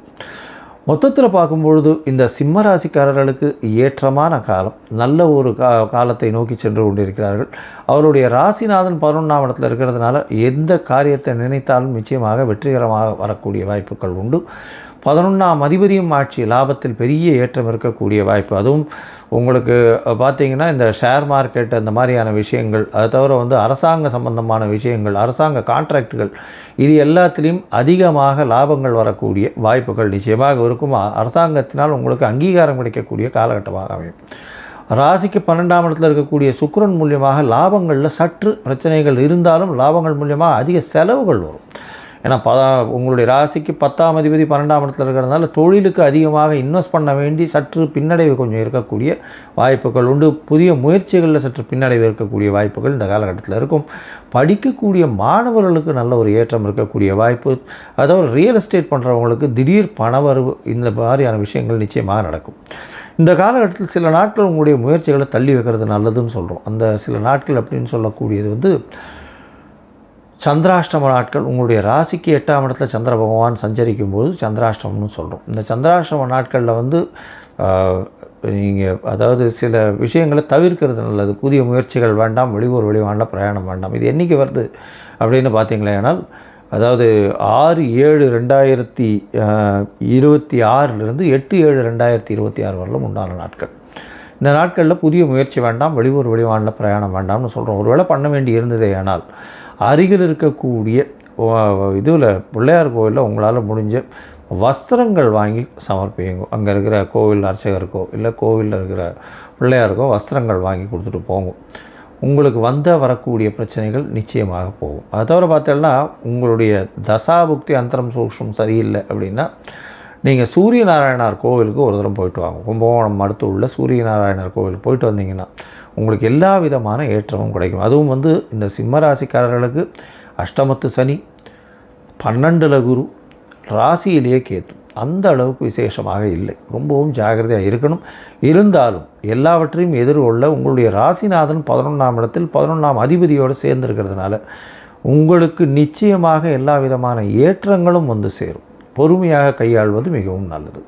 [SPEAKER 3] மொத்தத்தில் பார்க்கும்பொழுது இந்த சிம்ம ராசிக்காரர்களுக்கு ஏற்றமான காலம், நல்ல ஒரு காலத்தை நோக்கி சென்று கொண்டிருக்கிறார்கள். அவருடைய ராசிநாதன் 11ஆம் இடத்துல இருக்கிறதுனால எந்த காரியத்தை நினைத்தாலும் நிச்சயமாக வெற்றிகரமாக வரக்கூடிய வாய்ப்புகள் உண்டு. 11ஆம் அதிபதியும் ஆட்சி, லாபத்தில் பெரிய ஏற்றம் இருக்கக்கூடிய வாய்ப்பு. அதுவும் உங்களுக்கு பார்த்திங்கன்னா இந்த ஷேர் மார்க்கெட் அந்த மாதிரியான விஷயங்கள், அதை தவிர அரசாங்க சம்பந்தமான விஷயங்கள், அரசாங்க கான்ட்ராக்டுகள், இது எல்லாத்துலேயும் அதிகமாக லாபங்கள் வரக்கூடிய வாய்ப்புகள் நிச்சயமாக இருக்கும். அரசாங்கத்தினால் உங்களுக்கு அங்கீகாரம் கிடைக்கக்கூடிய காலகட்டமாக அமையும். ராசிக்கு 12ஆம் இடத்துல இருக்கக்கூடிய சுக்கிரன் மூலியமாக லாபங்களில் சற்று பிரச்சனைகள் இருந்தாலும் லாபங்கள் மூலியமாக அதிக செலவுகள் வரும். ஏன்னா உங்களுடைய ராசிக்கு 10ஆம் அதிபதி 12ஆம் இடத்துல இருக்கிறதுனால தொழிலுக்கு அதிகமாக இன்வெஸ்ட் பண்ண வேண்டி சற்று பின்னடைவு கொஞ்சம் இருக்கக்கூடிய வாய்ப்புகள் உண்டு. புதிய முயற்சிகளில் சற்று பின்னடைவு இருக்கக்கூடிய வாய்ப்புகள் இந்த காலகட்டத்தில் இருக்கும். படிக்கக்கூடிய மாணவர்களுக்கு நல்ல ஒரு ஏற்றம் இருக்கக்கூடிய வாய்ப்பு. அதாவது ரியல் எஸ்டேட் பண்ணுறவங்களுக்கு திடீர் பணவரவு, இந்த மாதிரியான விஷயங்கள் நிச்சயமாக நடக்கும். இந்த காலகட்டத்தில் சில நாட்கள் உங்களுடைய முயற்சிகளை தள்ளி வைக்கிறது நல்லதுன்னு சொல்கிறோம். அந்த சில நாட்கள் அப்படின்னு சொல்லக்கூடியது சந்திராஷ்டம நாட்கள். உங்களுடைய ராசிக்கு 8ஆம் இடத்துல சந்திர பகவான் சஞ்சரிக்கும் போது சந்திராஷ்டமம்னு சொல்கிறோம். இந்த சந்திராஷ்டம நாட்களில் நீங்கள் அதாவது சில விஷயங்களை தவிர்க்கிறது நல்லது. புதிய முயற்சிகள் வேண்டாம், வெளியூர் வெளிவாண்டில் பிரயாணம் வேண்டாம். இது என்றைக்கு வருது அப்படின்னு பார்த்தீங்களேனால், அதாவது 6/7/2026 8/7/2026 வரலும் உண்டான நாட்கள். இந்த நாட்களில் புதிய முயற்சி வேண்டாம், வெளியூர் வெளிவாண்டில் பிரயாணம் வேண்டாம்னு சொல்கிறோம். ஒருவேளை பண்ண வேண்டி இருந்ததே ஆனால் அருகில் இருக்கக்கூடிய இதில் பிள்ளையார் கோவிலில் உங்களால் முடிஞ்ச வஸ்திரங்கள் வாங்கி சமர்ப்பிங்க. அங்கே இருக்கிற கோவில் அர்ச்சகருக்கோ இல்லை கோவிலில் இருக்கிற பிள்ளையாருக்கோ வஸ்திரங்கள் வாங்கி கொடுத்துட்டு போங்க. உங்களுக்கு வரக்கூடிய பிரச்சனைகள் நிச்சயமாக போகும். அதை தவிர பார்த்தோம்னா உங்களுடைய தசாபுக்தி அந்தரம் சூக்ஷ்மம் சரியில்லை அப்படின்னா நீங்கள் சூரிய நாராயணார் கோவிலுக்கு ஒரு தரம் போயிட்டு வாங்க. கும்பகோணம் அடுத்து உள்ள சூரிய நாராயணர் கோவிலுக்கு போயிட்டு வந்தீங்கன்னா உங்களுக்கு எல்லா விதமான ஏற்றமும் கிடைக்கும். அதுவும் இந்த சிம்ம ராசிக்காரர்களுக்கு அஷ்டமத்து சனி, 12ல் குரு, ராசியிலேயே கேத்து, அந்த அளவுக்கு விசேஷமாக இல்லை. ரொம்பவும் ஜாகிரதையாக இருக்கணும். இருந்தாலும் எல்லாவற்றையும் எதிர்கொள்ள உங்களுடைய ராசிநாதன் 11ஆம் இடத்தில் 11ஆம் அதிபதியோடு சேர்ந்திருக்கிறதுனால உங்களுக்கு நிச்சயமாக எல்லா விதமான ஏற்றங்களும் சேரும். பொறுமையாக கையாள்வது மிகவும் நல்லது.